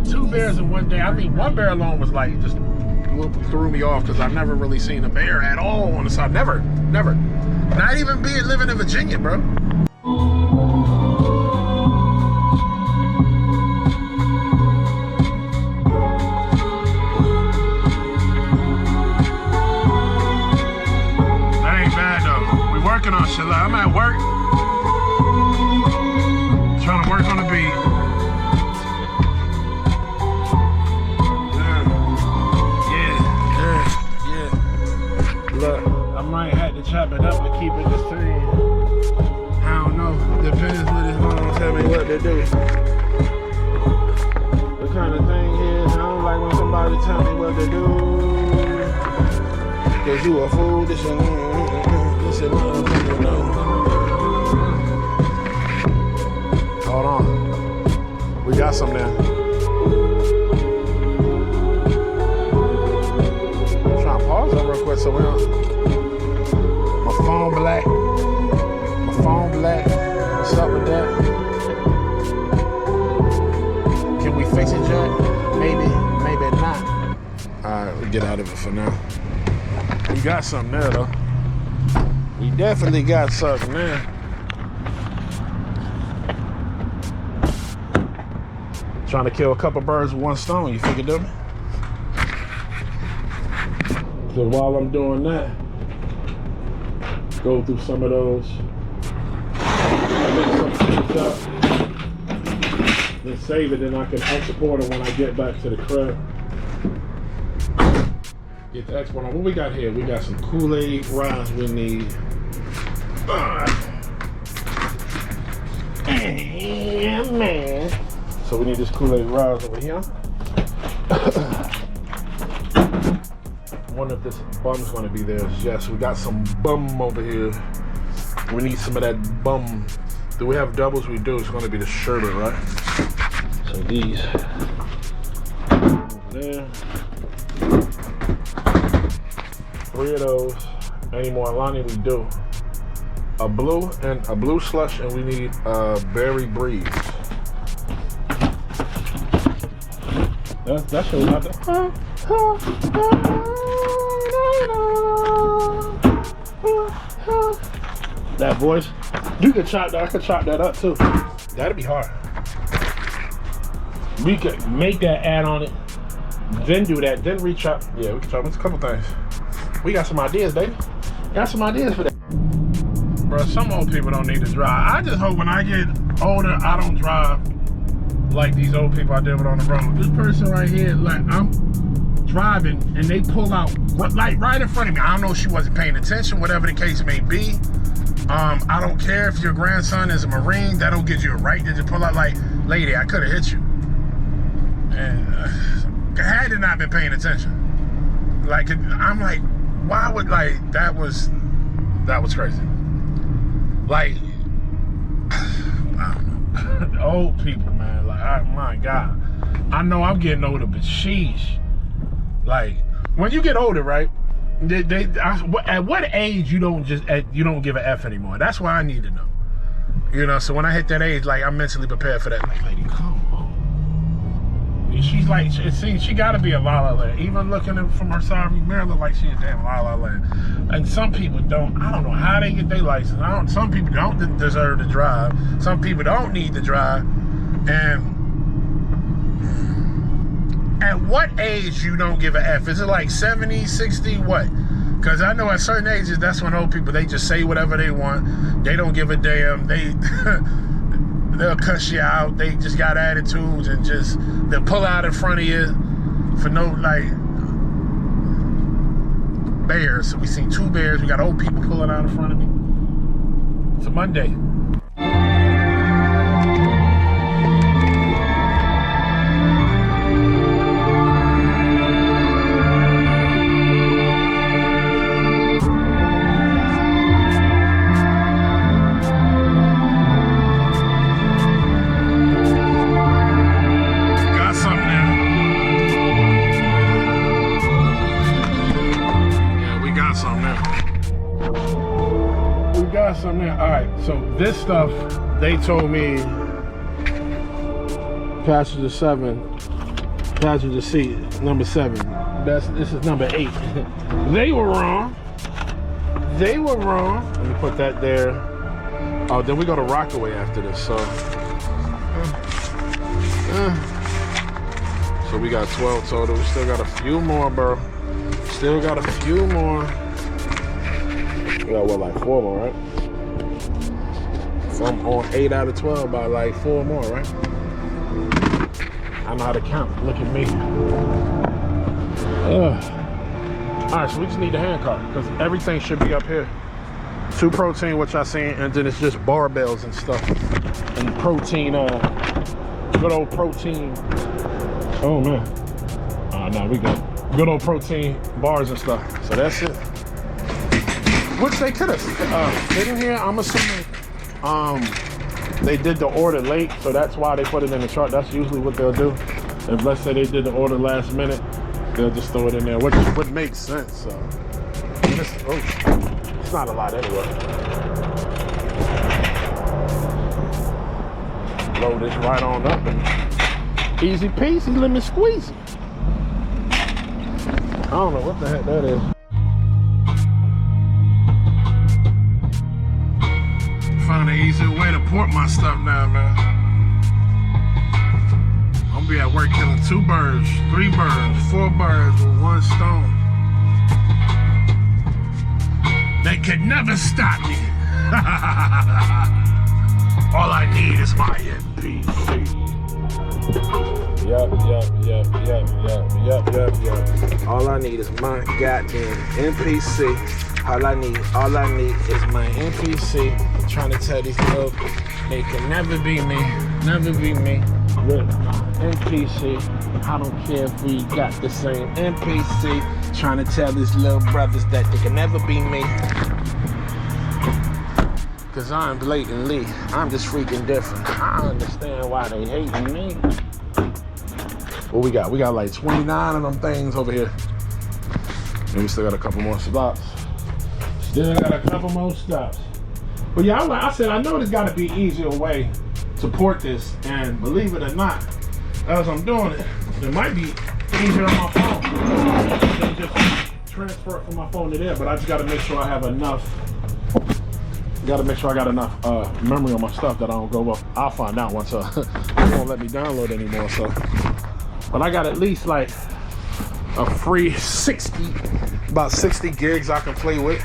2 bears in one day. I mean, 1 bear alone was like, just threw me off because I've never really seen a bear at all on the side. Never. Not even living in Virginia, bro. That ain't bad though. We working on shit. Like, I'm at work, trying to work on the beat. Look, I might have to chop it up to keep it the same. I don't know. Depends what it's gonna tell me what to do. What kind of thing is, I don't know. like when somebody tell me what to do. Cause you a fool, this and motherfucker, no. Hold on. We got some there. I'm trying to pause that real quick so we don't. My phone black. My phone black. What's up with that? Can we fix it, Jack? Maybe, maybe not. Alright, we get out of it for now. We got something there though. We definitely got something there. Trying to kill a couple birds with one stone, you figure, do me? So while I'm doing that, go through some of those. Some things up. Then save it, then I can export it when I get back to the crib. Get the export on. What we got here? We got some Kool-Aid rice we need. Yeah, man. So we need this Kool-Aid rice over here. I wonder if this bum's gonna be there. Yes, we got some bum over here. We need some of that bum. Do we have doubles? We do. It's gonna be the sherbet, right? So these over there. 3 of those. Any more Alani? We do. A blue slush, and we need berry breeze. That shows not that. That voice. You could chop that. I could chop that up too. That'd be hard. We could make that, add on it, then do that, then re-chop. Yeah, we can chop. It's a couple things. We got some ideas, baby. Got some ideas for that. Bro, some old people don't need to drive. I just hope when I get older, I don't drive like these old people I deal with on the road. This person right here, like I'm driving and they pull out, like right in front of me. I don't know if she wasn't paying attention, whatever the case may be. I don't care if your grandson is a Marine, that don't give you a right to just pull out like, lady, I could have hit you. And had to not been paying attention. Like, I'm like, why would, like, that was crazy. Like, I don't know. Old people, man, like, my God. I know I'm getting older, but sheesh. Like, when you get older, right? At what age you don't give an F anymore? That's what I need to know. You know, so when I hit that age, like, I'm mentally prepared for that. Like, lady, come on. She's like, she gotta be a La La Land. Even looking from her side mirror, look like she's a damn La La Land. And some people don't. I don't know how they get their license. Some people don't deserve to drive. Some people don't need to drive. And at what age you don't give a F? Is it like 70, 60, what? Because I know at certain ages, that's when old people, they just say whatever they want. They don't give a damn. They'll cuss you out. They just got attitudes and they'll pull out in front of you for no, like, bears. So we seen 2 bears. We got old people pulling out in front of me. It's a Monday. Alright, so this stuff, they told me passenger 7, passenger seat number 7. This is number 8. They were wrong. They were wrong. Let me put that there. Oh, then we go to Rockaway after this, so. So we got 12 total. We still got a few more, bro. Still got a few more. We got what, like 4 more, right? So I'm on 8 out of 12 by like 4 more, right? I know how to count. Look at me. All right, so we just need the hand cart because everything should be up here. 2 protein, which I seen, and then it's just barbells and stuff. And protein, good old protein. Oh man. No, we good. Good old protein bars and stuff. So that's it. Which they could have fit in here. I'm assuming they did the order late, so that's why they put it in the truck. That's usually what they'll do. If let's say they did the order last minute, they'll just throw it in there, which would make sense. So it's not a lot anyway. Load this right on up and easy peasy, lemon squeezy. I don't know what the heck that is. Find an easier way to port my stuff now, man. I'm gonna be at work killing 2 birds, 3 birds, 4 birds with 1 stone. They could never stop me. All I need is my MPC. Yup. All I need is my goddamn MPC. All I need is my MPC. I'm trying to tell these little, they can never be me, with MPC. I don't care if we got the same MPC. Trying to tell these little brothers that they can never be me. Cause I'm blatantly, I'm just freaking different. I understand why they hating me. What we got? We got like 29 of them things over here. And we still got a couple more stops. But yeah, like I said, I know there's gotta be an easier way to port this. And believe it or not, as I'm doing it, it might be easier on my phone. Than just transfer it from my phone to there, but I just gotta make sure I have enough. Gotta make sure I got enough memory on my stuff that I don't go up. I'll find out once it won't let me download anymore. So, but I got at least like a free about 60 gigs I can play with,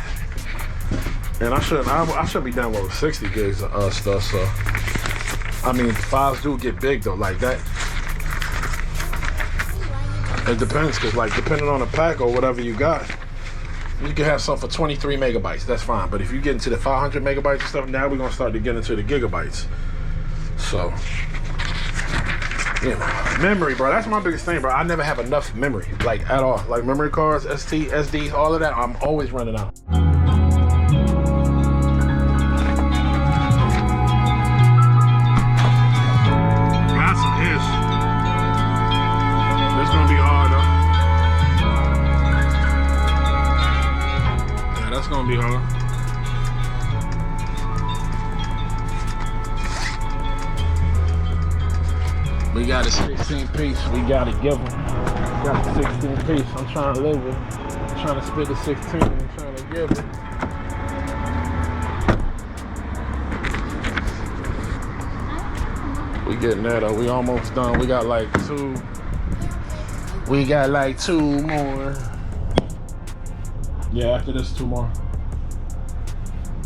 and I should be downloading 60 gigs of stuff. So, I mean, files do get big though, like that. It depends, cause like depending on the pack or whatever you got. You can have something for 23 megabytes, that's fine. But if you get into the 500 megabytes and stuff, now we're gonna start to get into the gigabytes. So, you know, memory, bro, that's my biggest thing, bro. I never have enough memory, like at all. Like memory cards, SDs, all of that, I'm always running out. Got some hits. This gonna be hard, though. That's gonna be hard. We got a 16 piece. We gotta give them. Got a 16 piece. I'm trying to live it. I'm trying to spit the 16. I'm trying to give it. We getting there though. We almost done. We got like 2. We got like 2 more. Yeah, after this, 2 more.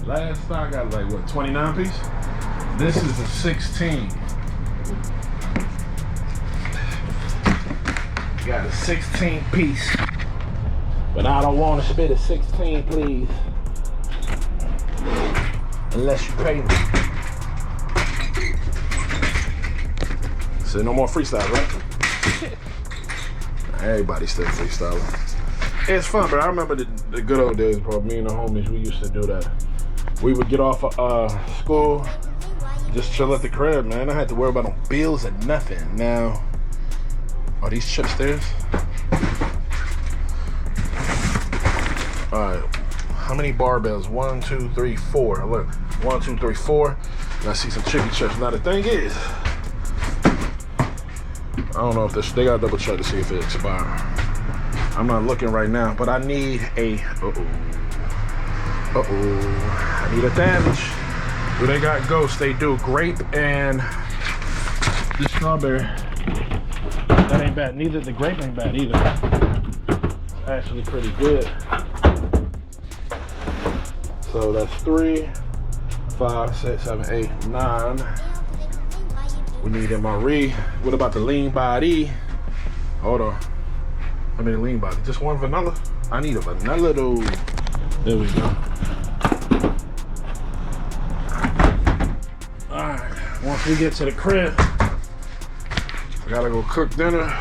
Last time I got like what, 29 piece? This is a 16. Got a 16 piece. But I don't want to spit a 16, please. Unless you pay me. So no more freestyle, right? Everybody's still freestyling. It's fun, but I remember the good old days, bro. Me and the homies, we used to do that. We would get off of school, just chill at the crib, man. I had to worry about no bills or nothing. Now, are these chip stairs? All right, how many barbells? 1, 2, 3, 4. Look, 1, 2, 3, 4. And I see some chicken chips. Now the thing is, I don't know if this, they gotta double check to see if it expired. I'm not looking right now, but I need a, I need a damage. Do they got ghosts? They do. Grape and the strawberry. That ain't bad. Neither the grape ain't bad either. It's actually pretty good. So that's 3, 5, 6, 7, 8, 9. We need MRE. What about the lean body? Hold on. I mean lean body. Just 1 vanilla? I need a vanilla though. There we go. Alright. Once we get to the crib, I gotta go cook dinner.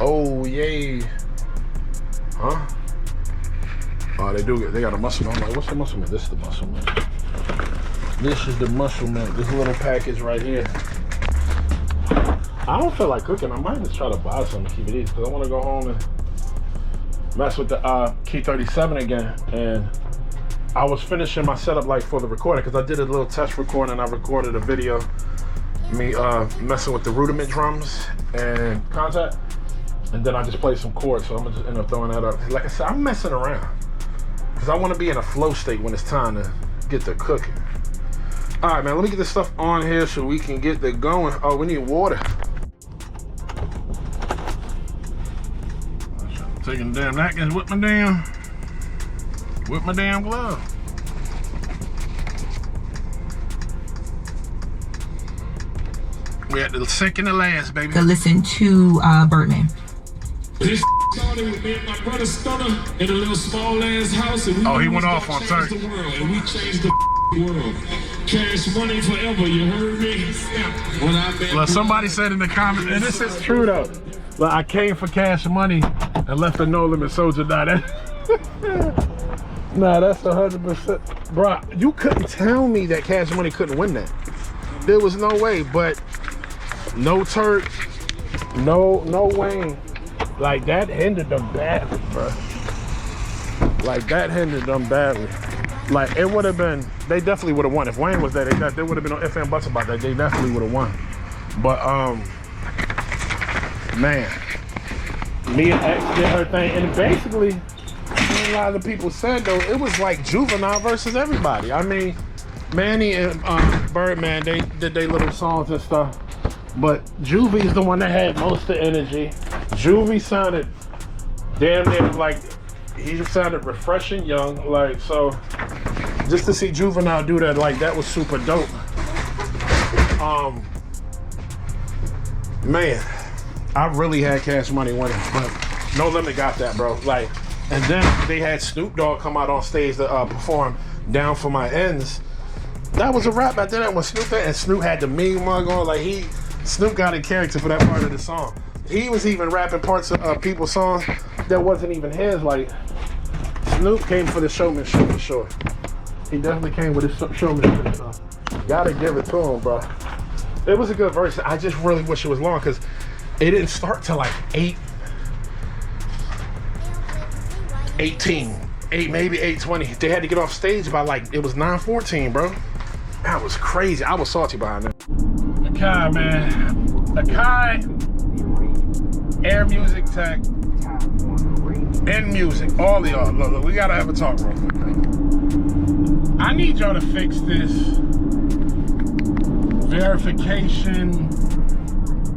Oh, yay. Huh? Oh, they got a muscle man. I'm like, what's the muscle man? This is the muscle man. This is the muscle man. This little package right here. I don't feel like cooking. I might just try to buy some to keep it easy because I want to go home and mess with the Key 57 again. And I was finishing my setup like for the recording because I did a little test recording. I recorded a video, me messing with the rudiment drums and contact. And then I just played some chords, so I'm gonna just end up throwing that up. Like I said, I'm messing around because I want to be in a flow state when it's time to get to cooking. All right, man, let me get this stuff on here so we can get it going. Oh, we need water. Taking the damn napkins with my damn glove. We at the second to last, baby. To listen to Birdman. This started with me and my brother Stunner in a little small ass house, and he went off on turn. The world, and we changed the world. Cash money forever, you heard me? When I met Look, somebody said in the comments, and this is true though. Like, I came for cash money and left a no limit soldier die. Nah, that's 100%. Bro, you couldn't tell me that Cash Money couldn't win that. There was no way, but no Turk, no Wayne. Like, that hindered them badly, bro. Like, that hindered them badly. Like, it would have been, they definitely would have won. If Wayne was there, there would have been no ifs and buts about that. They definitely would have won. But, man, me and X did her thing. And basically, a lot of the people said, though, it was like Juvenile versus everybody. I mean, Manny and Birdman, they did their little songs and stuff. But Juvie's the one that had most of the energy. Juvie sounded damn near like, he sounded refreshing young. Like, so just to see Juvenile do that, like, that was super dope. Man, I really had Cash Money winning, but No Limit got that, bro. Like, and then they had Snoop Dogg come out on stage to perform Down for My Ends. That was a rap after that when Snoop had the mean mug on. Like, Snoop got in character for that part of the song. He was even rapping parts of people's songs that wasn't even his. Like, Snoop came for the showmanship for sure. He definitely came with his showmanship. So gotta give it to him, bro. It was a good verse. I just really wish it was long because it didn't start till like 8:18, maybe 8:20. They had to get off stage by like, it was 9:14, bro. That was crazy. I was salty behind that. Akai, man. Akai, Air Music Tech, and Music. All of y'all. Look, we gotta have a talk real quick. I need y'all to fix this verification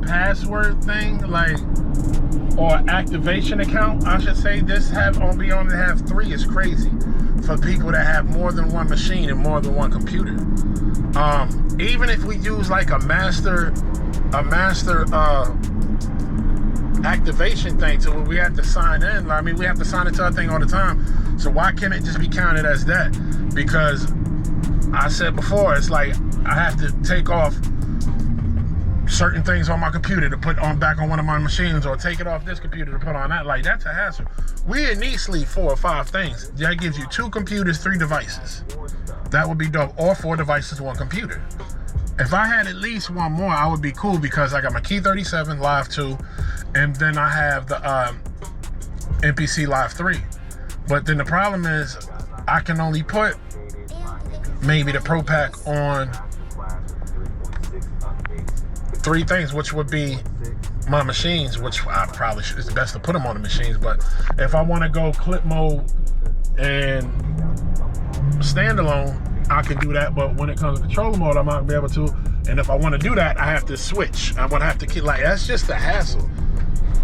password thing, like, or activation account, I should say. This be on to have 3 is crazy for people that have more than one machine and more than one computer. Even if we use like a master activation thing to where we have to sign in. I mean, we have to sign into our thing all the time. So why can't it just be counted as that? Because I said before, it's like I have to take off certain things on my computer to put on back on one of my machines, or take it off this computer to put on that. Like, that's a hassle. We need sleep 4 or 5 things. That gives you 2 computers, 3 devices. That would be dope. Or 4 devices, 1 computer. If I had at least 1 more, I would be cool, because I got my Key 37 Live 2, and then I have the MPC Live 3. But then the problem is I can only put maybe the Pro Pack on 3 things, which would be my machines, which I probably should, it's best to put them on the machines. But if I want to go clip mode and standalone, I can do that. But when it comes to controller mode, I might be able to. And if I want to do that, I have to switch. I would have to keep, like, that's just a hassle.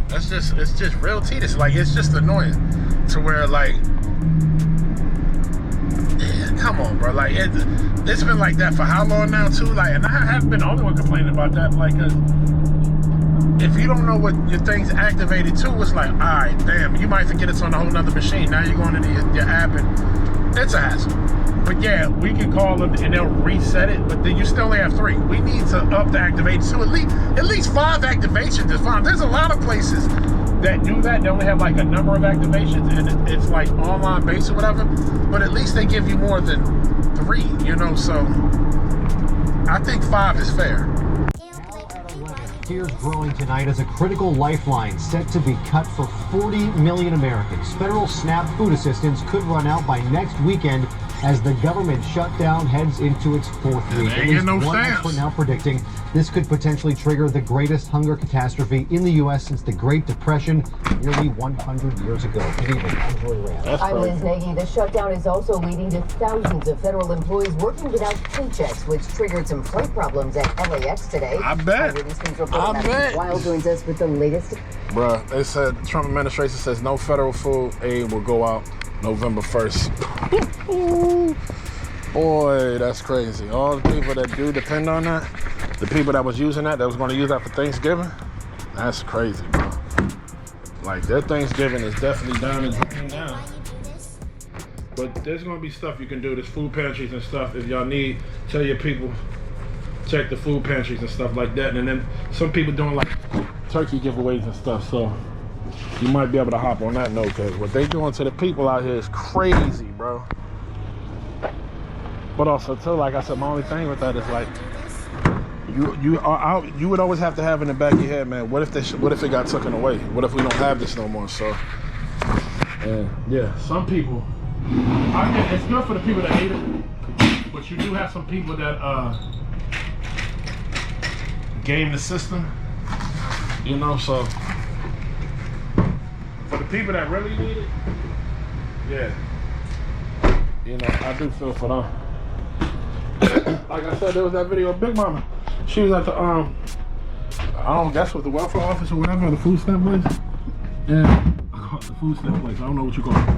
It's just real tedious. Like, it's just annoying to where, like, yeah, come on, bro. Like, it's been like that for how long now, too? Like, and I haven't been the only one complaining about that. Like, if you don't know what your thing's activated to, it's like, all right, damn, you might forget it's on a whole nother machine. Now you're going into your app, and it's a hassle. But yeah, we can call them and they'll reset it, but then you still only have 3. We need to up the activation to at least 5 activations is fine. There's a lot of places that do that, they only have like a number of activations, and it's like online based or whatever. But at least they give you more than 3, you know. So I think 5 is fair. Tears growing tonight as a critical lifeline set to be cut for 40 million Americans. Federal SNAP food assistance could run out by next weekend as the government shutdown heads into its 4th week. At least one expert now predicting this could potentially trigger the greatest hunger catastrophe in the U.S. since the Great Depression nearly 100 years ago. Good evening. I'm Joy Rand. I'm Liz Nagy. The shutdown is also leading to thousands of federal employees working without paychecks, which triggered some flight problems at LAX today. I bet. I bet. Wild joins us with the latest. Bruh, they said the Trump administration says no federal food aid will go out November 1st. Boy, that's crazy. All the people that do depend on that, the people that was using that was going to use that for Thanksgiving, that's crazy, bro. Like, their Thanksgiving is definitely down and drained now. But there's going to be stuff you can do. There's food pantries and stuff. If y'all need, tell your people, check the food pantries and stuff like that. And then some people doing like turkey giveaways and stuff. So you might be able to hop on that note, because what they doing to the people out here is crazy, bro. But also too, like I said, my only thing with that is like, you would always have to have in the back of your head, man, what if it got taken away? What if we don't have this no more? So, yeah, some people, it's good for the people that hate it, but you do have some people that game the system, you know. So for the people that really need it, yeah, you know, I do feel for them. Like I said, there was that video of Big Mama. She was at the I don't guess what the welfare office or whatever, the food stamp place. Yeah, I call it the food stamp place. I don't know what you call it.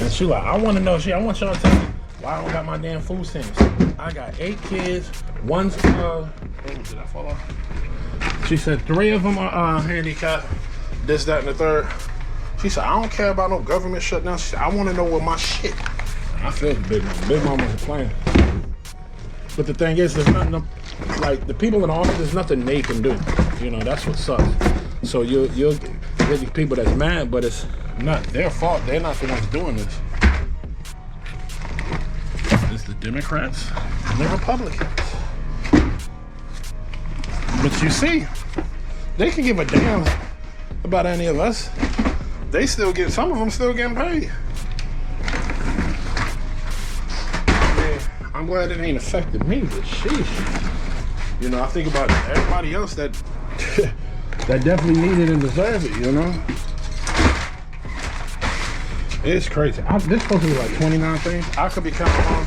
And she like, I want to know. I want y'all to tell me why I don't got my damn food stamps. I got 8 kids. One's did I fall off? She said 3 of them are handicapped. This, that, and the third. She said, I don't care about no government shutdown. She said, I want to know what my shit. I feel the Big Mama. Big Mama was playing. But the thing is, there's nothing, like, the people in the office, there's nothing they can do. You know, that's what sucks. So you'll get these people that's mad, but it's not their fault. They're not the ones doing this. It's the Democrats and the Republicans. But you see, they can give a damn about any of us. They still get, some of them still getting paid. I'm glad it ain't affected me, but sheesh. You know, I think about everybody else that that definitely needed and deserved it, you know? It's crazy. This supposed to be like 29 things. I could be counting wrong,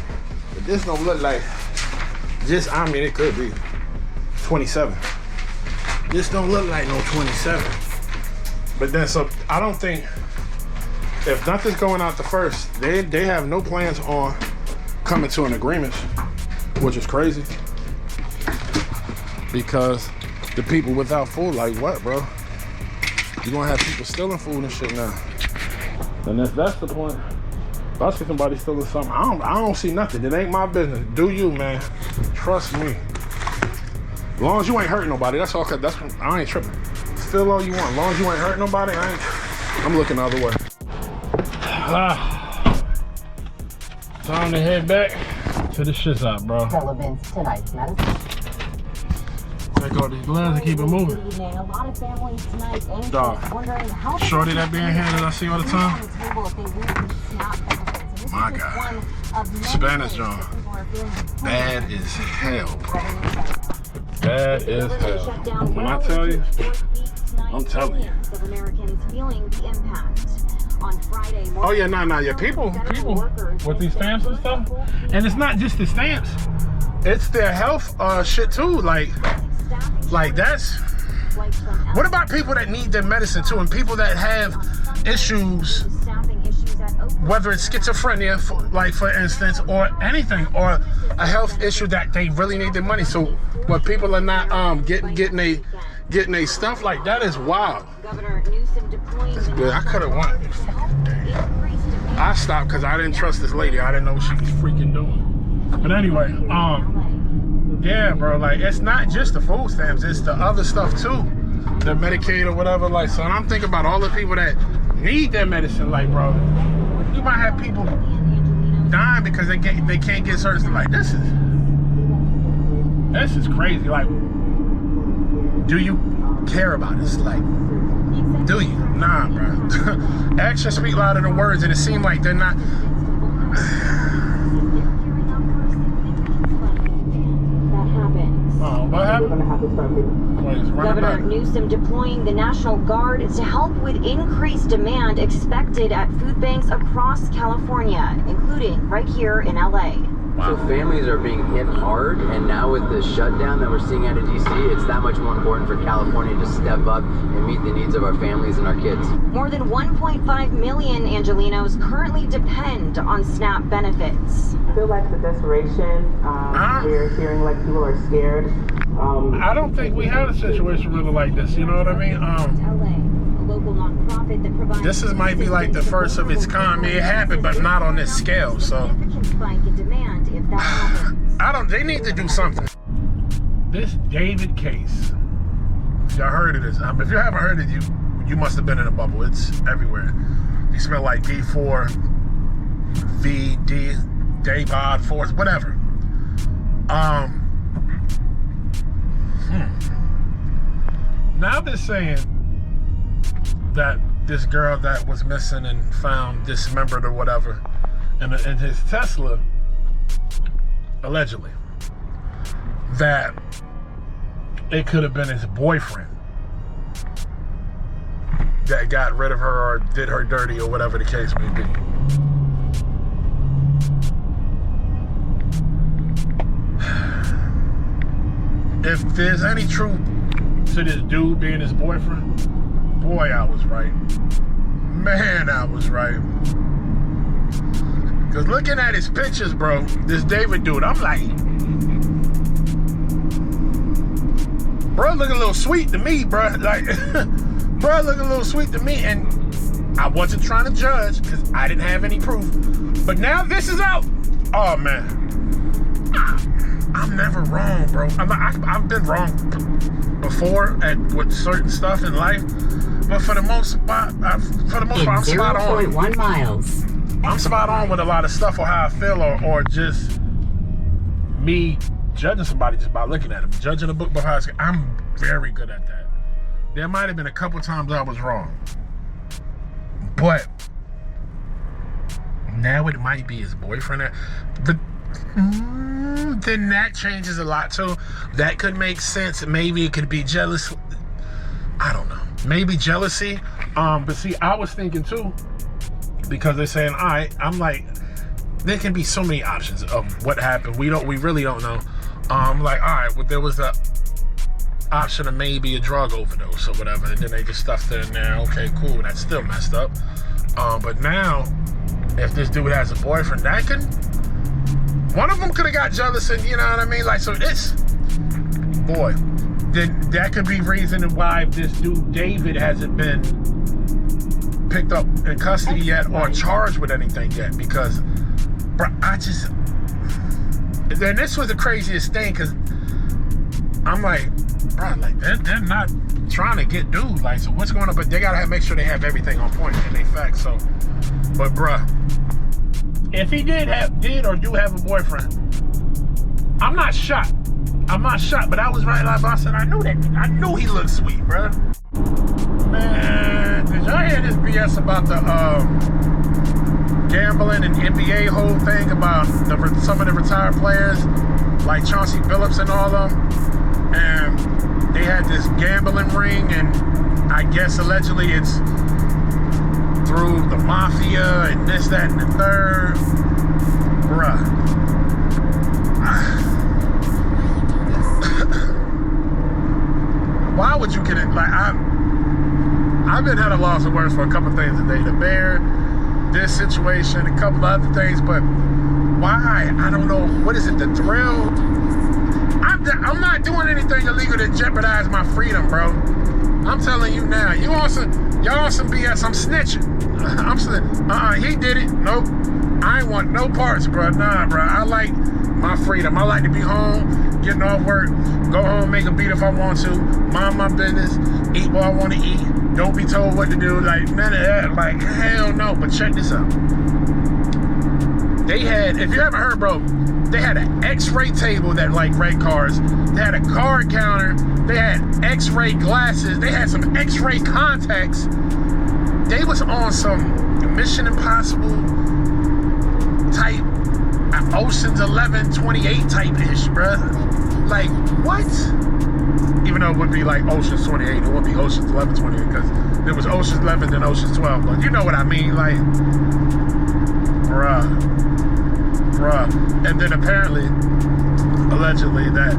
but this don't look like just, I mean, it could be 27. This don't look like no 27. But then, so I don't think, if nothing's going out the first, they have no plans on coming to an agreement, which is crazy, because the people without food, like what, bro? You're gonna have people stealing food and shit now. And if that's the point, if I see somebody stealing something, I don't see nothing. It ain't my business. Do you, man? Trust me. As long as you ain't hurting nobody, that's all. That's I ain't tripping. Steal all you want. As long as you ain't hurting nobody, I'm looking the other way. Time to head back to the shits out, bro. Events tonight, Madison. Take all these gloves and keep it moving. A lot of families tonight dog. Shorty that being here that I see all the time. My God. Spanish John. Bad as hell, bro. Bad as hell. When I tell you, I'm telling you. Oh yeah, yeah. People with these stamps and stuff, and it's not just the stamps; it's their health shit too. Like that's. What about people that need their medicine too, and people that have issues, whether it's schizophrenia, like for instance, or anything, or a health issue that they really need their money. So, what people are not getting they stuff like that is wild. It's good. I could have won. I stopped because I didn't trust this lady. I didn't know what she was freaking doing. But anyway, yeah, bro. Like, it's not just the food stamps; it's the other stuff too. their Medicaid or whatever. Like, so I'm thinking about all the people that need their medicine. Like, bro, you might have people dying because they can't get certain. Like, this is crazy. Like, do you care about this? Like, do you? Nah, bro. Actions speak louder than words, and it seems like they're not. Oh, what happened? Governor Newsom deploying the National Guard to help with increased demand expected at food banks across California, including right here in LA. So families are being hit hard, and now with the shutdown that we're seeing out of DC, it's that much more important for California to step up and meet the needs of our families and our kids. More than 1.5 million Angelenos currently depend on SNAP benefits. I feel like the desperation, we're hearing like people are scared. I don't think we had a situation really like this, you know what I mean? This might be like the first of its kind. I mean, it happened, but not on this scale, so. They need to do something. This David case, if y'all heard of this, if you haven't heard it, you must have been in a bubble. It's everywhere. You smell like D4, VD, Daybod, Force, whatever. Now they're saying that this girl that was missing and found dismembered or whatever in his Tesla, allegedly, that it could have been his boyfriend that got rid of her or did her dirty or whatever the case may be. If there's any truth to this dude being his boyfriend, boy, I was right. Man, I was right. Because looking at his pictures, bro, this David dude, I'm like, bro, look a little sweet to me, bro. Like, bro, look a little sweet to me. And I wasn't trying to judge because I didn't have any proof. But now this is out. Oh, man. I'm never wrong, bro. I've been wrong before with certain stuff in life. But for the most part, I'm spot on. 0.1 miles. I'm spot on with a lot of stuff or how I feel or just me judging somebody just by looking at them. Judging a book by how I'm very good at that. There might have been a couple times I was wrong. But now it might be his boyfriend. But then that changes a lot too. That could make sense. Maybe it could be jealous. I don't know. Maybe jealousy. But see, I was thinking too, because they're saying, all right, I'm like, there can be so many options of what happened. We really don't know. Like, all right, well, there was the option of maybe a drug overdose or whatever, and then they just stuffed it in there. Okay, cool, that's still messed up. But now, if this dude has a boyfriend, that can, one of them could have got jealous, and you know what I mean? Like, so it's, boy, then that could be reason why this dude David hasn't been picked up in custody yet or charged with anything yet, because, bro, then this was the craziest thing, because I'm like, bro, like, they're not trying to get dude, like, so what's going on? But they gotta make sure they have everything on point and they facts. So, but bruh, if he did or do have a boyfriend, I'm not shocked. But I was right, like I said, I knew he looked sweet, bruh. Man, did y'all hear this BS about the gambling and NBA whole thing about some of the retired players, like Chauncey Billups and all of them? And they had this gambling ring, and I guess allegedly it's through the mafia and this, that, and the third. Bruh. Why would you get it? Like, I've been at a loss of words for a couple things today. The Bear, this situation, a couple of other things, but why? I don't know. What is it? The thrill? I'm not doing anything illegal to jeopardize my freedom, bro. I'm telling you now. Y'all on some BS. I'm snitching. He did it. Nope. I ain't want no parts, bro. Nah, bro. I like my freedom. I like to be home, getting off work, go home, make a beat if I want to, mind my business, eat what I want to eat, don't be told what to do, like none of that, like hell no. But check this out. They had, if you haven't heard, bro, they had an x-ray table that like rate cars. They had a card counter. They had x-ray glasses. They had some x-ray contacts. They was on some Mission Impossible type, Ocean's 11, 28 type ish, bruh. Like, what? Even though it would be like Ocean's 28, it would be Ocean's 11, 28, because there was Ocean's 11 and Ocean's 12. But you know what I mean, like, bruh. And then apparently, allegedly, that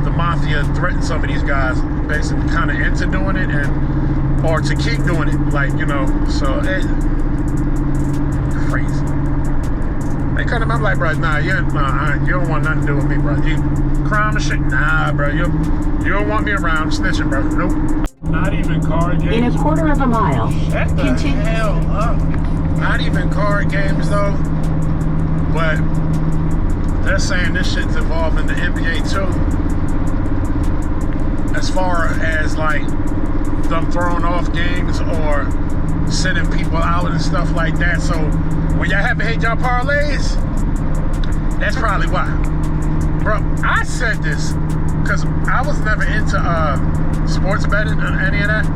the mafia threatened some of these guys, basically kind of into doing it, and or to keep doing it, like, you know. So it crazy. They cut him up like, bro, nah, you don't want nothing to do with me, bro. You crime and shit, nah, bro. You don't want me around, snitching, bro. Nope. Not even card games. In a quarter of a mile, Shut the continue. hell up. Not even card games though. But they're saying this shit's involved in the NBA too. As far as like them throwing off games or sending people out and stuff like that. So when y'all haven't hit y'all parlays, that's probably why. Bro, I said this because I was never into sports betting or any of that.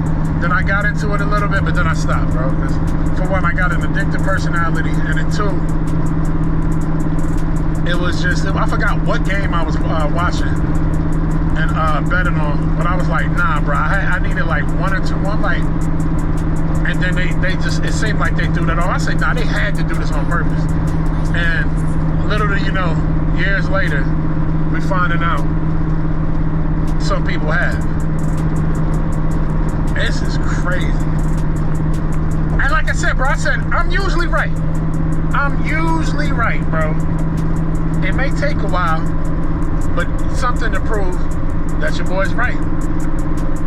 Then I got into it a little bit, but then I stopped, bro. Because for one, I got an addictive personality, and then two, it was just, I forgot what game I was watching and betting on, but I was like, nah, bro, I needed like one or two, like, and then they just, it seemed like they threw that on. I said, nah, they had to do this on purpose. And little do you know, years later, we finding out some people have. This is crazy. And like I said, bro, I'm usually right. I'm usually right, bro. It may take a while, but something to prove that your boy's right.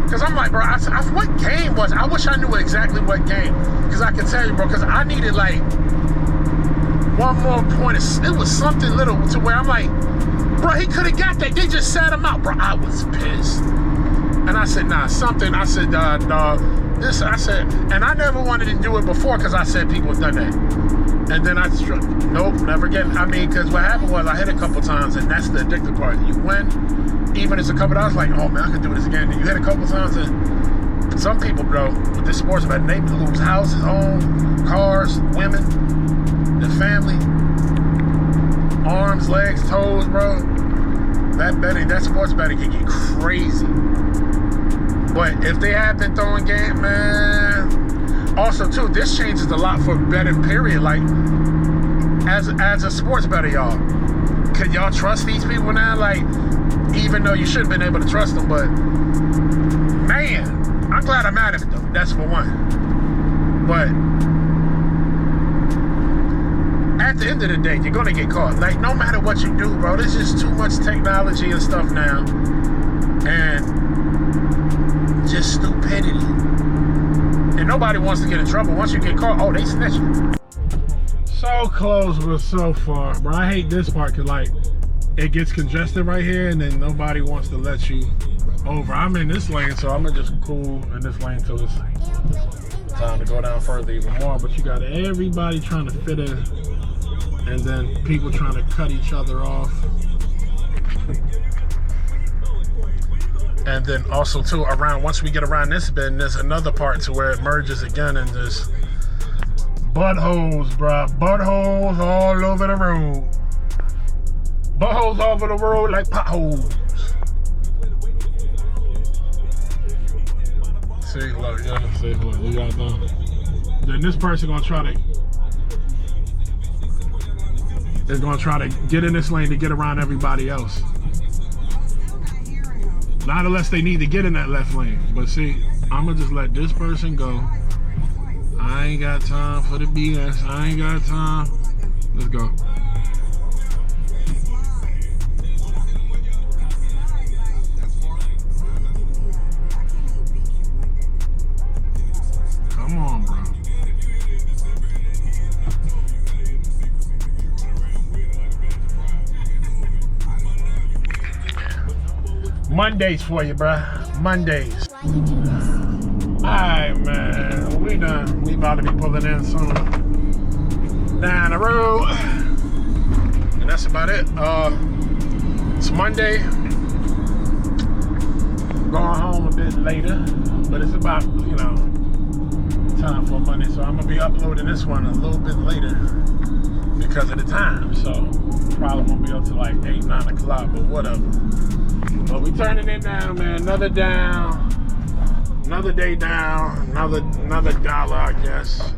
Because I'm like, bro, what game was it? I wish I knew exactly what game. Because I can tell you, bro, because I needed like one more point. It was something little to where I'm like, bro, he could have got that. They just sat him out, bro. I was pissed. And I said, nah, something. I said, dog, this, I said, and I never wanted to do it before because I said people have done that. And then I struck, nope, never again. I mean, because what happened was I hit a couple times, and that's the addictive part. You win, even if it's a couple hours, like, oh man, I could do this again. And you hit a couple times, and some people, bro, with this sports betting, they lose houses, homes, cars, women, their family, arms, legs, toes, bro. That sports betting can get crazy. But if they have been throwing game, man. Also, too, this changes a lot for betting, period. Like, as a sports bettor, y'all, can y'all trust these people now? Like, even though you shouldn't have been able to trust them, but man, I'm glad I'm out of it, though. That's for one. But at the end of the day, you're gonna get caught. Like, no matter what you do, bro, there's just too much technology and stuff now, and just stupidity. And nobody wants to get in trouble. Once you get caught, oh, they snitching. So close, but so far, bro. I hate this part because, like, it gets congested right here, and then nobody wants to let you over. I'm in this lane, so I'm gonna just cool in this lane till it's time to go down further even more. But you got everybody trying to fit in, and then people trying to cut each other off. And then also too, once we get around this bend, there's another part to where it merges again, and there's buttholes, bruh. Buttholes all over the road. Buttholes all over the road like potholes. See, look, yeah, see, look, you got them. Then this person is gonna try to get in this lane to get around everybody else. Not unless they need to get in that left lane. But see, I'm gonna just let this person go. I ain't got time for the BS. I ain't got time. Let's go. Come on, bro. Mondays for you, bruh. Mondays. Alright, man. We done. We about to be pulling in soon. Down the road. And that's about it. It's Monday. Going home a bit later. But it's about, you know, time for Monday. So I'm going to be uploading this one a little bit later because of the time. So probably won't be up to like 8, 9 o'clock, but whatever. But we turning it down, man. Another down. Another day down, another dollar, I guess.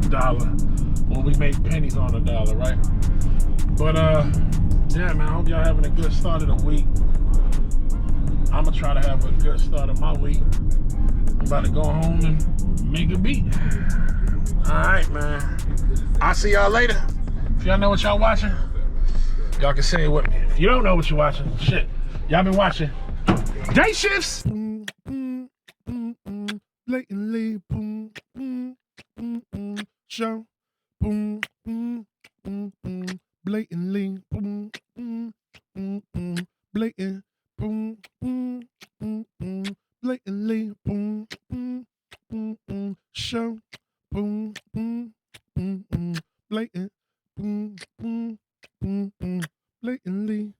Dollar. Well, we make pennies on a dollar, right? But yeah, man, I hope y'all having a good start of the week. I'm gonna try to have a good start of my week. I'm about to go home and make a beat. All right, man. I'll see y'all later. If y'all know what y'all watching, y'all can say it with me. If you don't know what you're watching, shit, y'all been watching Day Shifts. Blatantly, boom, boom, boom, boom, show, boom, boom, boom, boom, blatantly, boom, boom, boom, boom, blatant, boom, boom, boom, boom, blatantly, boom, boom, boom, boom, show, boom, boom, boom, boom, blatant, boom, boom, boom, boom, blatantly.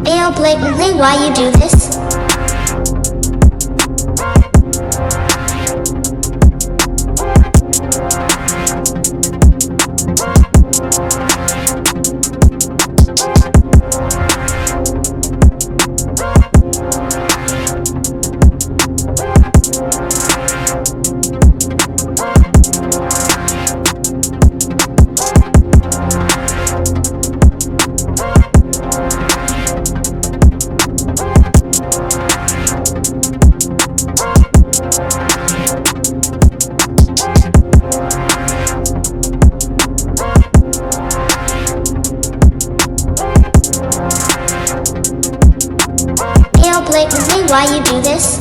Ayo, blatantly, why you do this? Why you do this?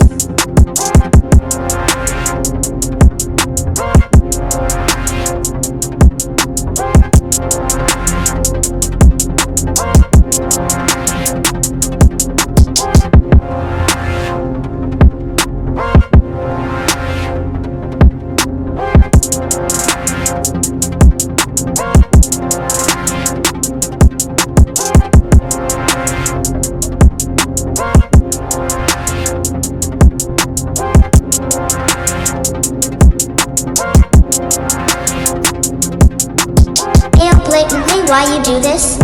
Why you do this?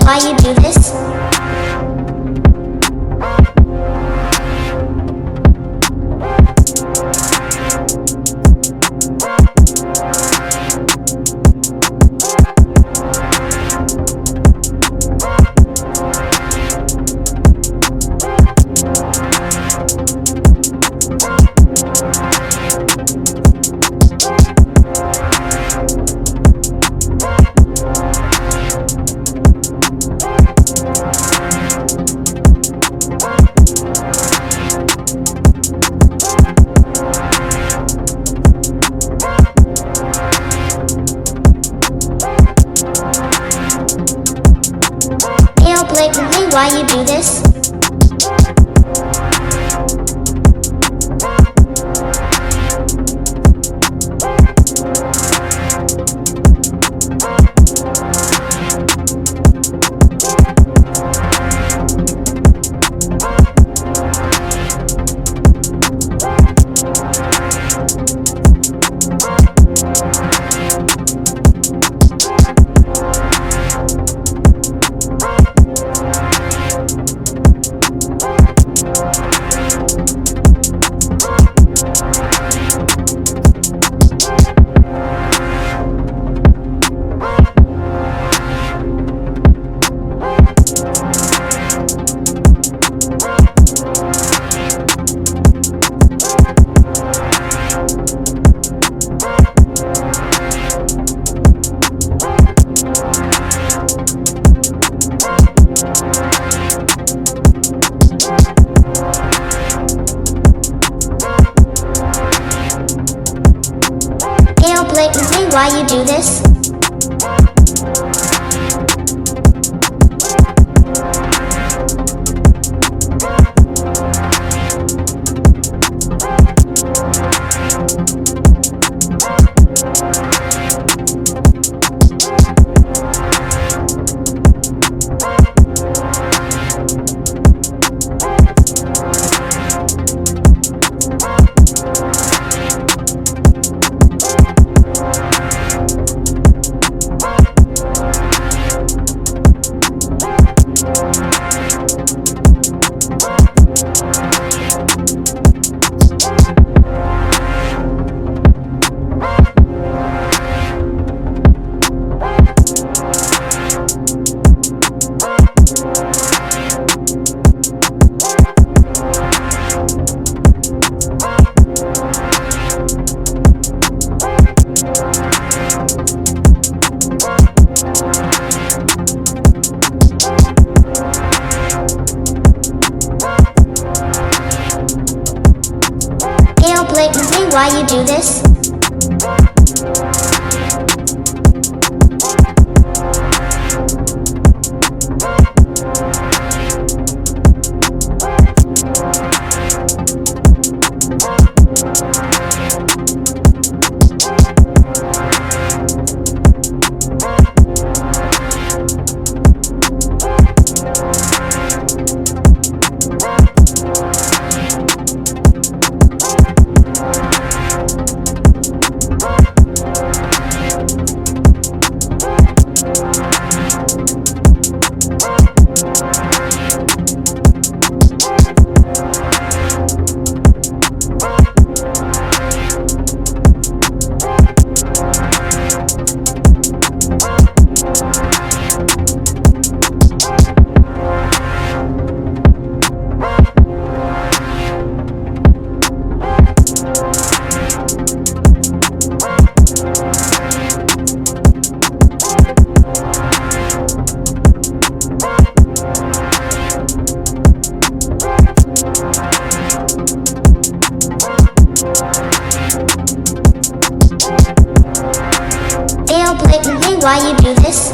Why you do this? Why you do this? why you do this? Blatantly, why you do this? Blatantly, why you do this?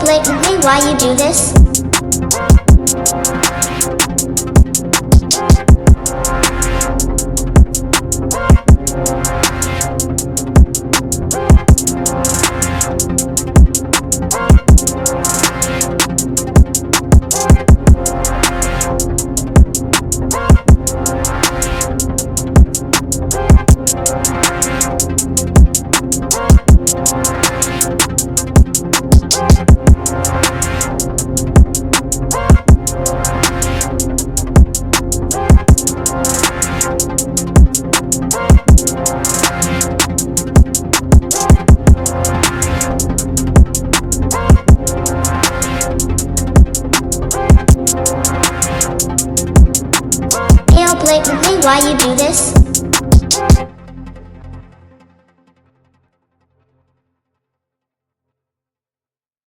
Blatantly, why you do this? Blatantly, why you do this?